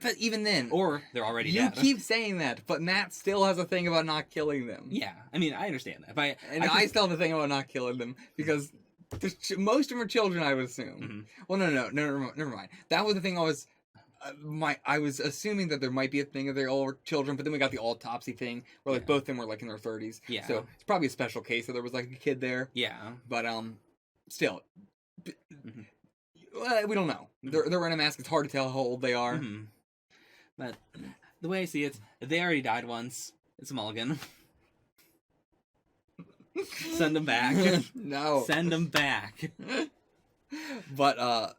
But even then... Or they're already dead. You keep saying that, but Matt still has a thing about not killing them. Yeah, I mean, I understand that. But I still have a thing about not killing them, because... most of them are children, I would assume. Mm-hmm. Well, no, never mind. That was the thing I was... I was assuming that there might be a thing of they're all children, but then we got the autopsy thing, where, like, both of them were, like, in their 30s. Yeah. So, it's probably a special case that there was, like, a kid there. Yeah. But, still... we don't know. They're wearing a mask, it's hard to tell how old they are. Mm-hmm. But, the way I see it, they already died once. It's a mulligan. Send them back. No. Send them back. But,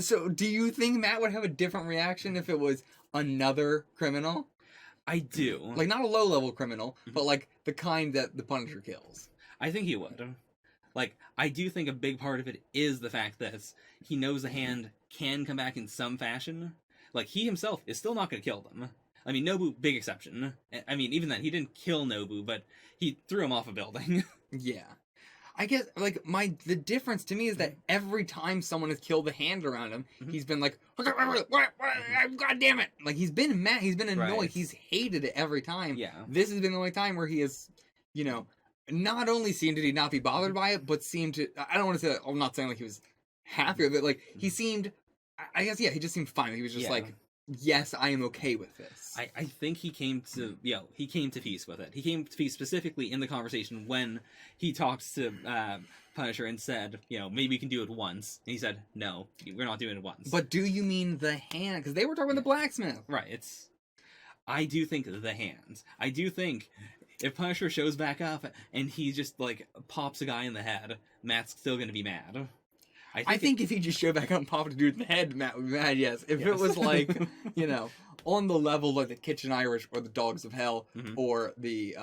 so do you think Matt would have a different reaction if it was another criminal? I do. Like, not a low-level criminal, but, like, the kind that the Punisher kills. I think he would. Like, I do think a big part of it is the fact that he knows the hand can come back in some fashion. Like, he himself is still not going to kill them. I mean, Nobu, big exception. I mean, even then, he didn't kill Nobu, but he threw him off a building. Yeah. I guess, like, the difference to me is that every time someone has killed a hand around him, he's been like, God damn it! Like, he's been mad, he's been annoyed, Right. he's hated it every time. Yeah. This has been the only time where he has, you know, not only seemed to not be bothered by it, but seemed to, I don't want to say, I'm not saying like he was happy with it, like, he seemed, I guess, yeah, he just seemed fine. He was just like, yes, I am okay with this. I think he came to peace with it. He came to peace specifically in the conversation when he talked to Punisher and said, maybe we can do it once. And he said, no, we're not doing it once. But do you mean the hand? Because they were talking about the blacksmith. Right, I do think the hands. I do think if Punisher shows back up and he just, like, pops a guy in the head, Matt's still going to be mad. I think if he just showed back up and popped a dude in the head, Matt would be mad, yes. If it was, like, on the level like the Kitchen Irish or the Dogs of Hell or the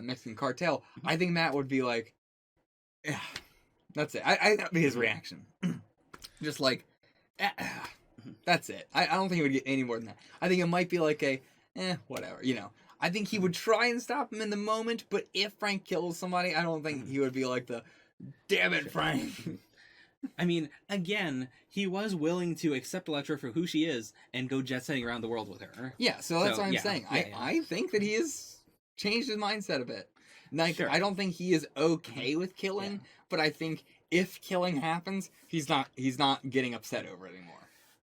Mexican Cartel, I think Matt would be like, yeah, that's it. That'd be his reaction. Just like, that's it. I don't think he would get any more than that. I think it might be like whatever, I think he would try and stop him in the moment, but if Frank kills somebody, I don't think he would be like damn it, Frank. I mean, again, he was willing to accept Elektra for who she is and go jet-setting around the world with her. Yeah, so that's what I'm saying. I think that he has changed his mindset a bit. Like, I don't think he is okay with killing, but I think if killing happens, he's not getting upset over it anymore.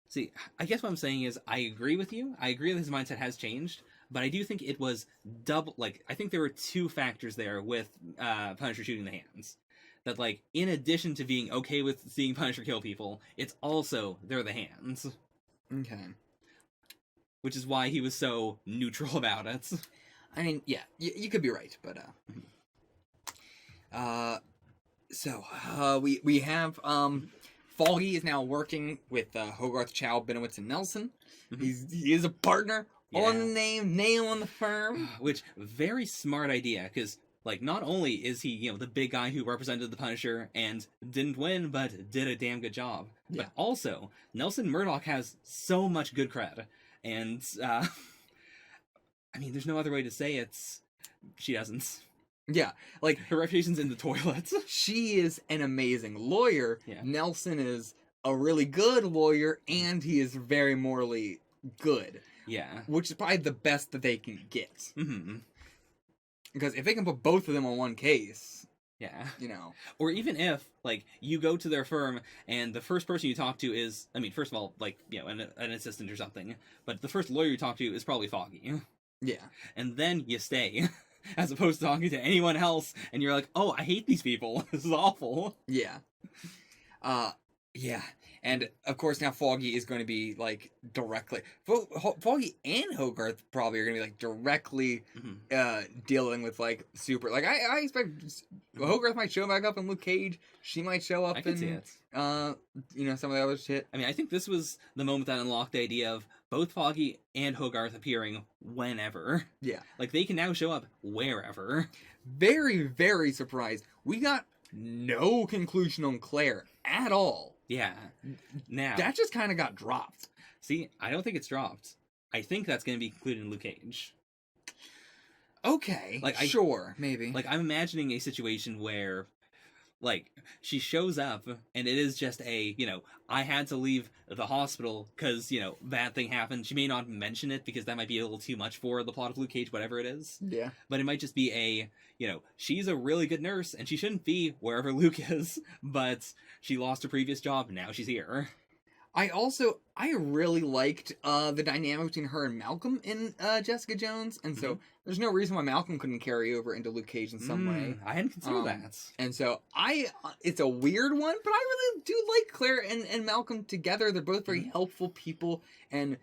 See, I guess what I'm saying is I agree with you. I agree that his mindset has changed, but I do think it was double. Like, I think there were two factors there with Punisher shooting the hands. That, like, in addition to being okay with seeing Punisher kill people, it's also they're the hands. Okay. Which is why he was so neutral about it. I mean, yeah, you could be right, but we have Foggy is now working with Hogarth, Chow, Benowitz, and Nelson. He is a partner on the name on the firm. Which, very smart idea, because, like, not only is he, the big guy who represented the Punisher and didn't win, but did a damn good job. Yeah. But also, Nelson Murdoch has so much good cred. And, I mean, there's no other way to say she doesn't. Yeah, like, her reputation's in the toilet. She is an amazing lawyer. Yeah. Nelson is a really good lawyer, and he is very morally good. Yeah. Which is probably the best that they can get. Mm-hmm. Because if they can put both of them on one case... Yeah. Or even if, like, you go to their firm, and the first person you talk to is... I mean, first of all, like, an assistant or something. But the first lawyer you talk to is probably Foggy. Yeah. And then you stay. As opposed to talking to anyone else, and you're like, oh, I hate these people. This is awful. Yeah. Yeah. And, of course, now Foggy is going to be, like, directly... Foggy and Hogarth probably are going to be, like, directly dealing with, like, super... Like, I expect Hogarth might show back up in Luke Cage. She might show up in... see it. Some of the other shit. I mean, I think this was the moment that unlocked the idea of both Foggy and Hogarth appearing whenever. Yeah. Like, they can now show up wherever. Very, very surprised. We got no conclusion on Claire at all. Yeah. Now... That just kind of got dropped. See, I don't think it's dropped. I think that's going to be included in Luke Cage. Okay. Sure, maybe. Like, I'm imagining a situation where... Like, she shows up, and it is just I had to leave the hospital because, bad thing happened. She may not mention it because that might be a little too much for the plot of Luke Cage, whatever it is. Yeah. But it might just be she's a really good nurse, and she shouldn't be wherever Luke is, but she lost her previous job, and now she's here. I really liked the dynamic between her and Malcolm in Jessica Jones, and so there's no reason why Malcolm couldn't carry over into Luke Cage in some way. I hadn't considered that. And so it's a weird one, but I really do like Claire and Malcolm together. They're both very helpful people, and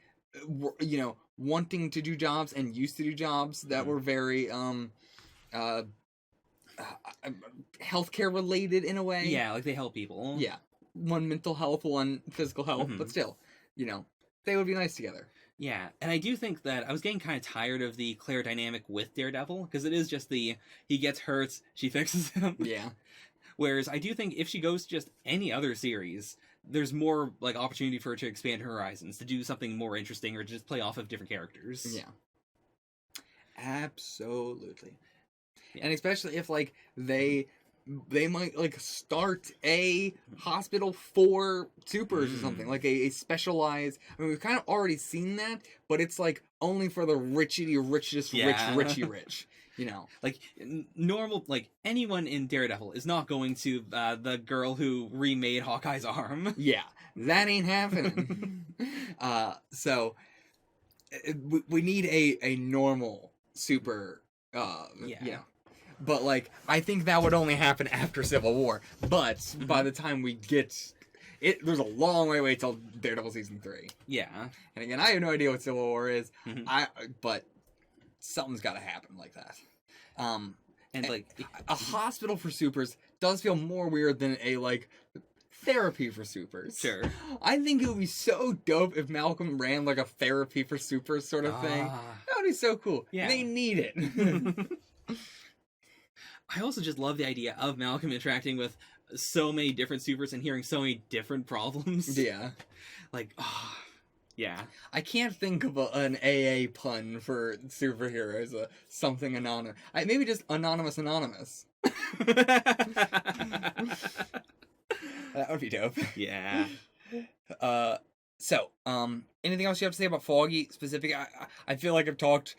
wanting to do jobs and used to do jobs that were very healthcare related in a way. Yeah, like they help people. Yeah. One mental health, one physical health, but still, they would be nice together. Yeah, and I do think that I was getting kind of tired of the Claire dynamic with Daredevil, because it is just he gets hurt, she fixes him. Yeah. Whereas I do think if she goes to just any other series, there's more, like, opportunity for her to expand her horizons, to do something more interesting, or just play off of different characters. Yeah. Absolutely. Yeah. And especially if, like, they they might like start a hospital for supers or something, like a specialized. I mean, we've kind of already seen that, but it's like only for the richest rich. You know, like normal, like anyone in Daredevil is not going to the girl who remade Hawkeye's arm. Yeah, that ain't happening. So we need a normal super. Yeah. But, like, I think that would only happen after Civil War. But by the time we get it, there's a long way away till Daredevil Season 3. Yeah. And again, I have no idea what Civil War is. But something's got to happen like that. And like, a hospital for supers does feel more weird than a, like, therapy for supers. Sure. I think it would be so dope if Malcolm ran, like, a therapy for supers sort of thing. That would be so cool. Yeah. They need it. I also just love the idea of Malcolm interacting with so many different supers and hearing so many different problems. Yeah. Like, yeah. I can't think of an AA pun for superheroes. Something anonymous. Maybe just Anonymous. That would be dope. Yeah. So, anything else you have to say about Foggy specific? I feel like I've talked.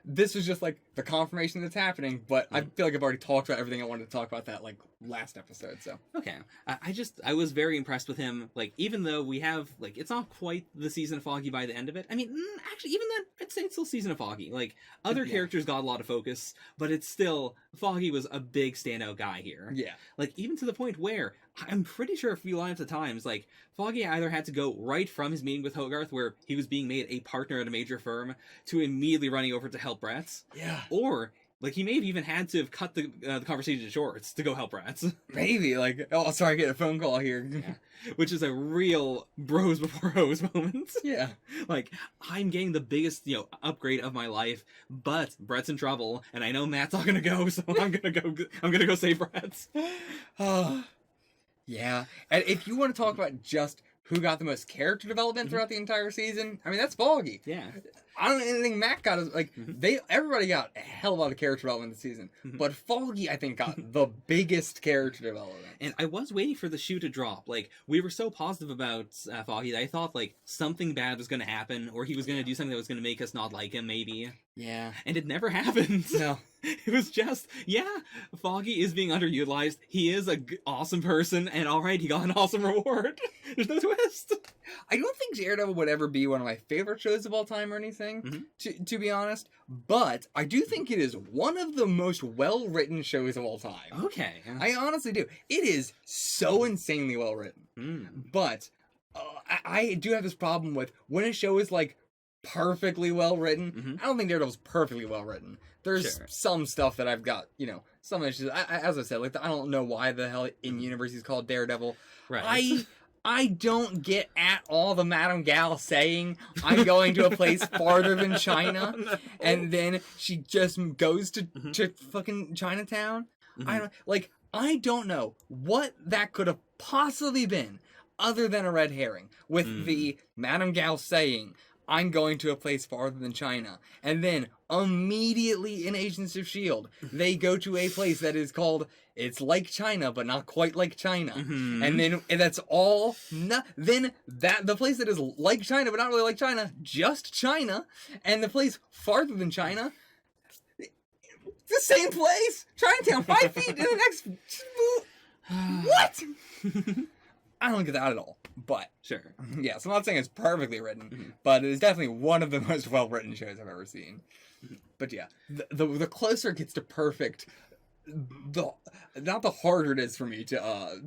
This was just like the confirmation that's happening, but I feel like I've already talked about everything I wanted to talk about that like last episode. So okay, I was very impressed with him. Like, even though we have like it's not quite the season of Foggy by the end of it. I mean, actually, even then, I'd say it's still season of Foggy. Like, other characters got a lot of focus, but it's still Foggy was a big standout guy here. Yeah, like even to the point where I'm pretty sure a few lines at times, like, Foggy either had to go right from his meeting with Hogarth, where he was being made a partner at a major firm, to immediately running over to help Bratz. Yeah. Or, like, he may have even had to have cut the conversation short to go help Bratz. Maybe, like, oh, sorry, I get a phone call here. Yeah. Which is a real bros before hoes moment. Yeah. Like, I'm getting the biggest, upgrade of my life, but Brett's in trouble, and I know Matt's not gonna go, so I'm gonna go save Bratz. Yeah, and if you want to talk about just who got the most character development throughout the entire season, I mean, that's Foggy. Yeah. I don't think Matt got as, like, everybody got a hell of a lot of character development this season, but Foggy, I think, got the biggest character development. And I was waiting for the shoe to drop. Like, we were so positive about Foggy that I thought, like, something bad was going to happen, or he was going to do something that was going to make us not like him, maybe. Yeah. And it never happened. No. It was just, Foggy is being underutilized. He is a awesome person, and alright, he got an awesome reward. There's no twist. I don't think Daredevil would ever be one of my favorite shows of all time or anything, to be honest, but I do think it is one of the most well-written shows of all time. Okay. I honestly do. It is so insanely well-written. But I do have this problem with when a show is, like, perfectly well-written. I don't think Daredevil's perfectly well-written. There's some stuff that I've got, some issues. As I said, like, I don't know why the hell in-universe he's called Daredevil. Right. I don't get at all the Madame Gal saying, I'm going to a place farther than China, and then she just goes to fucking Chinatown. I don't know what that could have possibly been other than a red herring with the Madame Gal saying, I'm going to a place farther than China. And then, immediately in Agents of S.H.I.E.L.D., they go to a place that is called, it's like China, but not quite like China. And then, that's all, the place that is like China, but not really like China, just China, and the place farther than China, the same place! Chinatown, 5 feet in the next... What?! I don't get that at all, but... Sure. Yeah, so I'm not saying it's perfectly written, but it is definitely one of the most well-written shows I've ever seen. But yeah, the closer it gets to perfect, not the harder it is for me to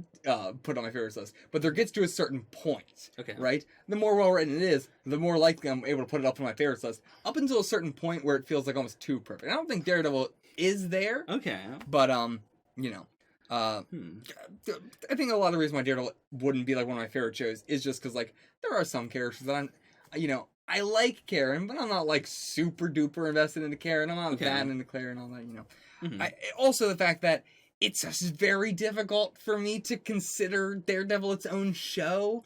put on my favorites list, but there gets to a certain point, right? The more well-written it is, the more likely I'm able to put it up on my favorites list, up until a certain point where it feels like almost too perfect. I don't think Daredevil is there, but, I think a lot of the reason why Daredevil wouldn't be like one of my favorite shows is just because, like, there are some characters that I like Karen, but I'm not like super duper invested into Karen. I'm not that into Claire and all that, also the fact that it's just very difficult for me to consider Daredevil its own show.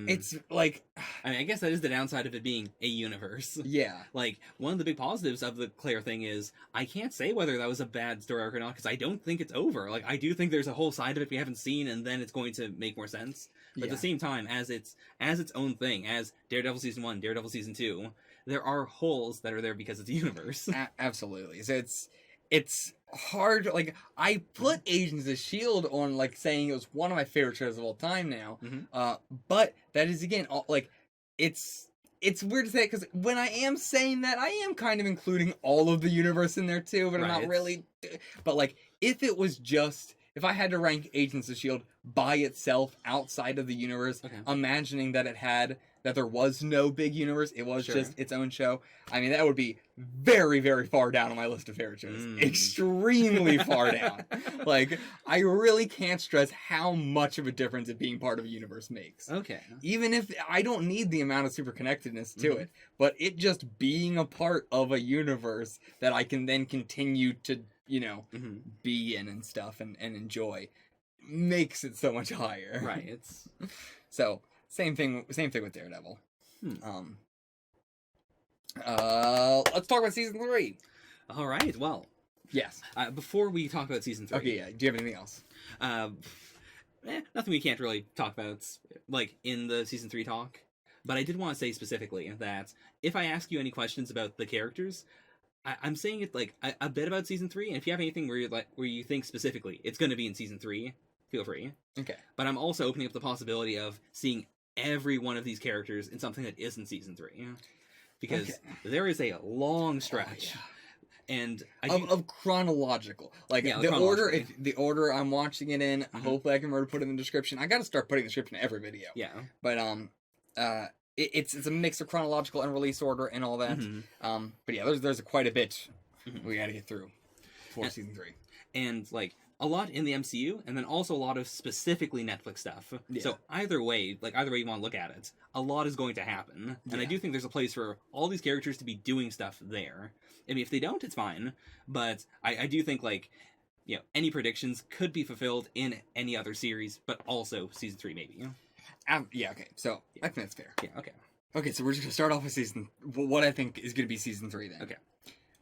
It's like, I mean, I guess that is the downside of it being a universe. Yeah. Like, one of the big positives of the Claire thing is I can't say whether that was a bad story arc or not, because I don't think it's over. Like, I do think there's a whole side of it we haven't seen, and then it's going to make more sense. But at the same time, as its own thing, as Daredevil Season 1, Daredevil Season 2, there are holes that are there because it's a universe. Absolutely. So it's hard. Like, I put Agents of S.H.I.E.L.D. on, like, saying it was one of my favorite shows of all time now. But that is, again, like, it's weird to say, because when I am saying that, I am kind of including all of the universe in there, too, but I'm not really... But, like, if it was just... If I had to rank Agents of S.H.I.E.L.D. by itself outside of the universe, imagining that that there was no big universe, it was just its own show, I mean, that would be very, very far down on my list of favorite shows. Extremely far down. Like, I really can't stress how much of a difference it being part of a universe makes. Okay. Even if I don't need the amount of super connectedness to it, but it just being a part of a universe that I can then continue to, you know, be in and stuff and enjoy makes it so much higher. Right. It's so same thing with Daredevil. Let's talk about season 3. All right. Well, yes. Before we talk about season 3. Okay. Yeah. Do you have anything else? Nothing we can't really talk about, like, in the season 3 talk. But I did want to say specifically that if I ask you any questions about the characters, I'm saying it like a bit about season 3, and if you have anything where you think specifically it's going to be in season 3, feel free. Okay. But I'm also opening up the possibility of seeing every one of these characters in something that isn't season 3, because there is a long stretch. And of chronological, like the order I'm watching it in. Hopefully, I can remember to put it in the description. I got to start putting the description in every video. Yeah. But it's a mix of chronological and release order and all that. But yeah, there's quite a bit we got to get through for season 3. And like a lot in the MCU, and then also a lot of specifically Netflix stuff. Yeah. So either way you want to look at it, a lot is going to happen. And I do think there's a place for all these characters to be doing stuff there. I mean, if they don't, it's fine. But I do think, like, you know, any predictions could be fulfilled in any other series, but also season 3 maybe. Yeah, okay. So I think that's fair. Yeah, okay. Okay, so we're just gonna start off with what I think is gonna be season 3 then. Okay.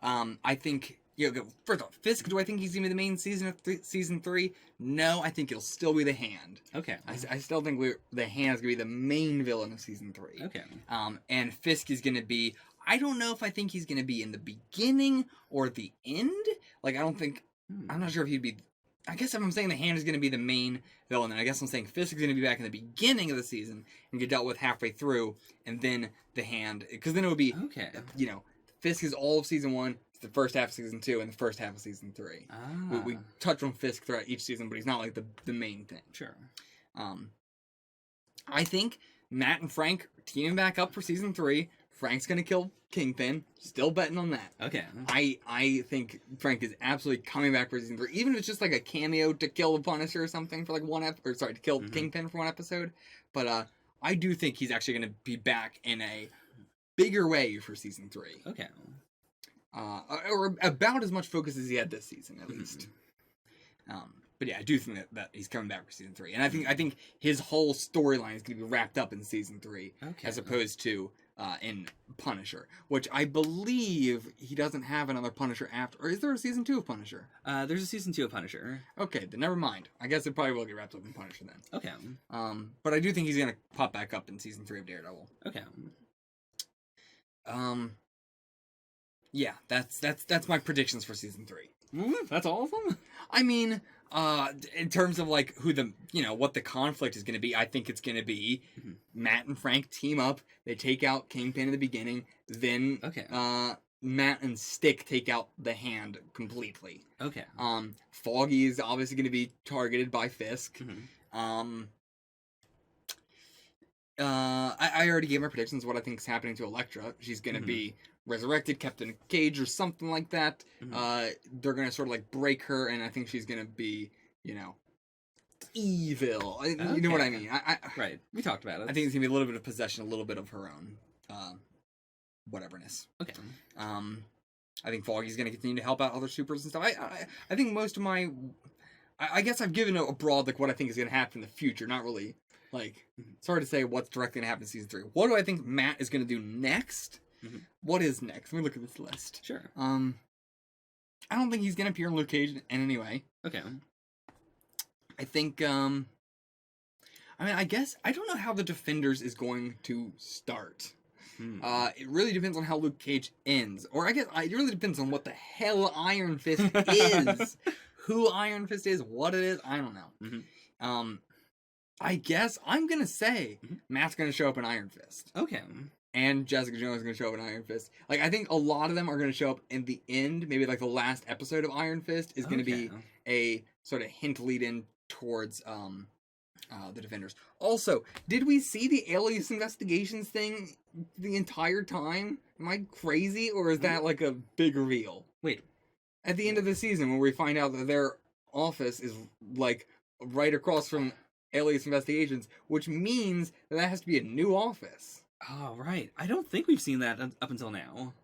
I think, first off, Fisk, do I think he's gonna be the main season 3? No, I think it'll still be the Hand. Okay. I still think the Hand is gonna be the main villain of season 3. Okay. And Fisk is gonna be, I don't know if I think he's gonna be in the beginning or the end. Like, I don't think, I'm not sure if he'd be, I guess if I'm saying the Hand is going to be the main villain, then I guess I'm saying Fisk is going to be back in the beginning of the season and get dealt with halfway through, and then the Hand, because then it would be, Fisk is all of season 1, the first half of season 2, and the first half of season 3. We touch on Fisk throughout each season, but he's not like the main thing. Sure. I think Matt and Frank are teaming back up for season 3. Frank's gonna kill Kingpin. Still betting on that. Okay. I think Frank is absolutely coming back for season 3. Even if it's just like a cameo to kill the Punisher or something for like to kill Kingpin for one episode. But I do think he's actually gonna be back in a bigger way for season 3. Okay. Or about as much focus as he had this season, at least. But yeah, I do think that he's coming back for season 3, and I think his whole storyline is gonna be wrapped up in season 3, as opposed to in Punisher, which I believe he doesn't have another Punisher after. Or is there a season 2 of Punisher? There's a season 2 of Punisher. Okay, then never mind. I guess it probably will get wrapped up in Punisher then. Okay. But I do think he's gonna pop back up in season 3 of Daredevil. Okay. Yeah, that's my predictions for season 3. That's all of them? I mean, in terms of like what the conflict is going to be, I think it's going to be Matt and Frank team up. They take out Kingpin in the beginning. Then Matt and Stick take out the Hand completely. Okay. Foggy is obviously going to be targeted by Fisk. I already gave my predictions of what I think is happening to Elektra. She's going to be resurrected, kept in a cage or something like that. They're going to sort of like break her, and I think she's going to be, evil. You know what I mean? Right. We talked about it. I think it's going to be a little bit of possession, a little bit of her own whateverness. Okay. I think Foggy's going to continue to help out other supers and stuff. I think most of my... I guess I've given a broad, like, what I think is going to happen in the future, not really Like, it's hard to say what's directly going to happen in season 3. What do I think Matt is going to do next? What is next? Let me look at this list. Sure. I don't think he's going to appear in Luke Cage in any way. Okay. I think, I guess, I don't know how the Defenders is going to start. It really depends on how Luke Cage ends. Or I guess it really depends on what the hell Iron Fist is. Who Iron Fist is, what it is, I don't know. I guess I'm going to say Matt's going to show up in Iron Fist. Okay. And Jessica Jones is going to show up in Iron Fist. Like, I think a lot of them are going to show up in the end. Maybe, like, the last episode of Iron Fist is going to be a sort of hint lead in towards the Defenders. Also, did we see the Alias Investigations thing the entire time? Am I crazy? Or is that, like, a big reveal? Wait. At the end of the season, when we find out that their office is, like, right across from Alias Investigations, which means that has to be a new office. Oh, right. I don't think we've seen that up until now.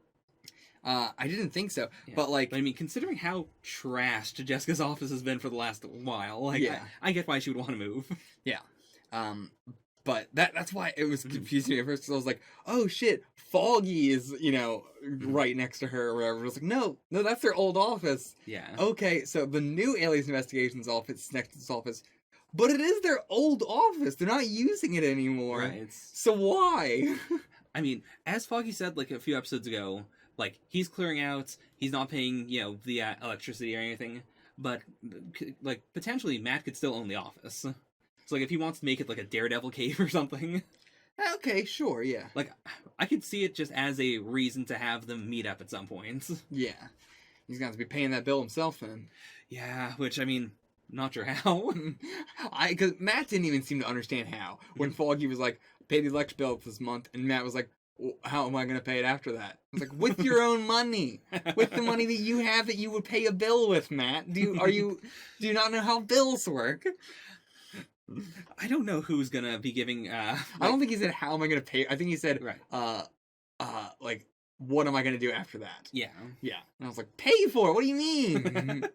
I didn't think so, Yeah. but like, I mean, considering how trashed Jessica's office has been for the last while, like, Yeah. I get why she would want to move. yeah. But that's why it was confusing me at first. 'Cause I was like, oh shit, Foggy is, right next to her or whatever. I was like, no, that's their old office. Yeah. Okay, so the new Alias Investigations office is next to this office, but it is their old office. They're not using it anymore. Right. So why? I mean, as Foggy said, like, a few episodes ago, like, he's clearing out, he's not paying, the electricity or anything, but, like, potentially Matt could still own the office. So, like, if he wants to make it, like, a Daredevil cave or something. Okay, sure, yeah. Like, I could see it just as a reason to have them meet up at some point. Yeah. He's going to have to be paying that bill himself then. Yeah, which, I mean, not sure how. Because Matt didn't even seem to understand how. When Foggy was like, pay the electric bill this month, and Matt was like, well, how am I going to pay it after that? I was like, with your own money. With the money that you have that you would pay a bill with, Matt. Do you not know how bills work? I don't know who's going to be giving... I don't think he said, how am I going to pay? I think he said, right. Like, what am I going to do after that? Yeah. Yeah. And I was like, pay for it? What do you mean?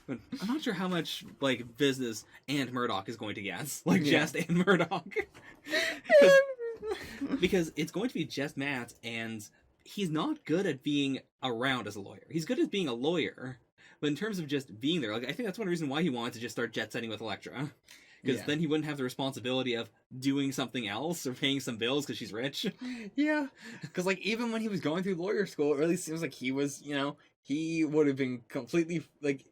But I'm not sure how much, like, business and Murdoch is going to get. Like, Jest and Murdoch. because it's going to be just Matt, and he's not good at being around as a lawyer. He's good at being a lawyer. But in terms of just being there, like, I think that's one reason why he wanted to just start jet-setting with Elektra. Because then he wouldn't have the responsibility of doing something else or paying some bills because she's rich. Yeah. Because, like, even when he was going through lawyer school, it really seems like he was, he would have been completely, like,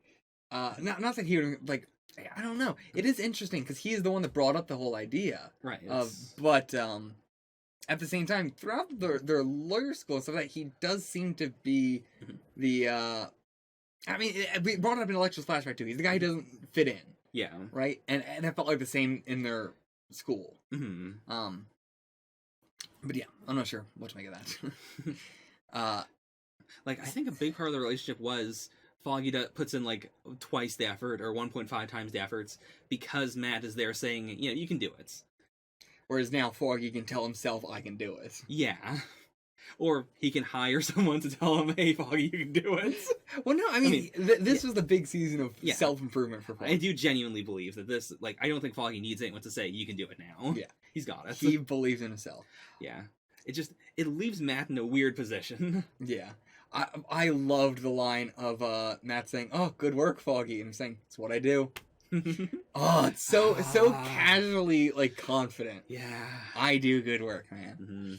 not that he would, like, I don't know. It is interesting because he is the one that brought up the whole idea. Right. But at the same time, throughout their lawyer school and stuff like that, he does seem to be the, I mean, we brought it up in Electra's flashback too. He's the guy who doesn't fit in. Yeah. Right? And it felt like the same in their school. Mm-hmm. But yeah, I'm not sure what to make of that. Like, I think a big part of the relationship was Foggy puts in, like, twice the effort, or 1.5 times the efforts, because Matt is there saying, you can do it. Whereas now Foggy can tell himself, I can do it. Yeah. Or he can hire someone to tell him, hey, Foggy, you can do it. Well, no, I mean this was the big season of self-improvement for Foggy. I do genuinely believe that this, like, I don't think Foggy needs anyone to say, you can do it now. Yeah. He's got it. He believes in himself. Yeah. It leaves Matt in a weird position. Yeah. I loved the line of Matt saying, oh, good work, Foggy. And I'm saying, it's what I do. Oh, it's so casually, like, confident. Yeah. I do good work, man.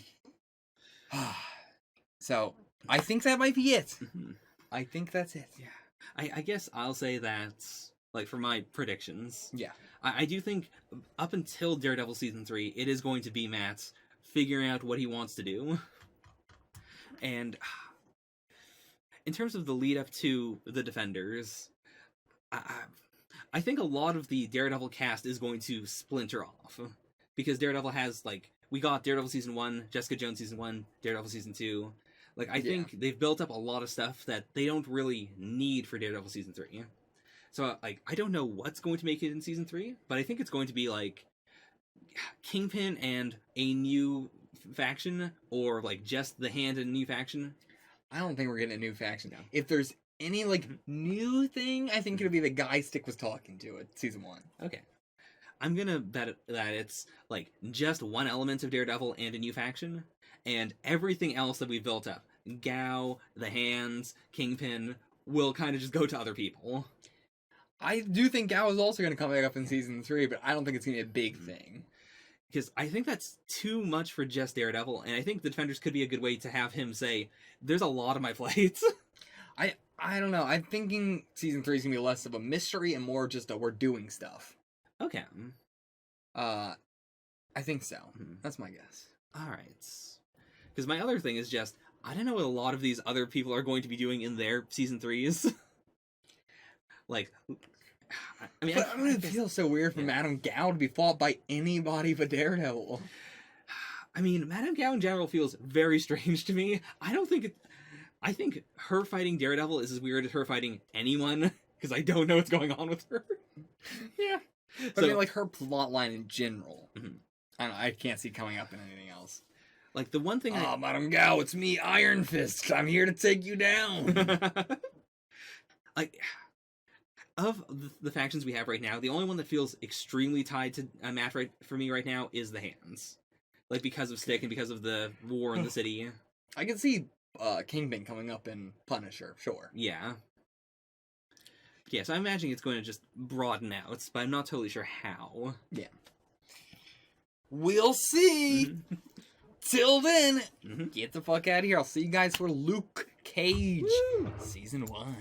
So, I think that might be it. I think that's it. Yeah. I guess I'll say that, like, for my predictions. Yeah. I do think up until Daredevil Season 3, it is going to be Matt figuring out what he wants to do. And in terms of the lead up to the Defenders, I think a lot of the Daredevil cast is going to splinter off. Because Daredevil has, like, we got Daredevil Season 1, Jessica Jones Season 1, Daredevil Season 2. Like, I think they've built up a lot of stuff that they don't really need for Daredevil Season 3. So, like, I don't know what's going to make it in Season 3, but I think it's going to be, like, Kingpin and a new faction, or, like, just the Hand and a new faction. I don't think we're getting a new faction now. If there's any, like, new thing, I think it'll be the guy Stick was talking to at Season 1. Okay. I'm gonna bet that it's like just one element of Daredevil and a new faction, and everything else that we've built up, Gao, the Hands, Kingpin, will kind of just go to other people. I do think Gao is also going to come back up in season 3, but I don't think it's going to be a big thing. Because I think that's too much for just Daredevil, and I think the Defenders could be a good way to have him say, there's a lot of my plates. I don't know. I'm thinking season 3 is going to be less of a mystery and more just a we're doing stuff. Okay. I think so. That's my guess. Alright. Because my other thing is just, I don't know what a lot of these other people are going to be doing in their season 3s. Like, I mean, but it feels so weird for Madame Gao to be fought by anybody but Daredevil. I mean, Madame Gao in general feels very strange to me. I think her fighting Daredevil is as weird as her fighting anyone, because I don't know what's going on with her. Yeah. But I mean, like, her plot line in general, I don't know, I can't see coming up in anything else. Like, the one thing Madame Gao, it's me, Iron Fist. I'm here to take you down. Like, of the factions we have right now, the only one that feels extremely tied to Matt for me right now is the Hands. Like, because of Stick and because of the war in the city. I can see Kingpin coming up in Punisher, sure. Yeah. Yeah, so I'm imagining it's going to just broaden out, but I'm not totally sure how. Yeah. We'll see! Till then, get the fuck out of here. I'll see you guys for Luke Cage, Season 1.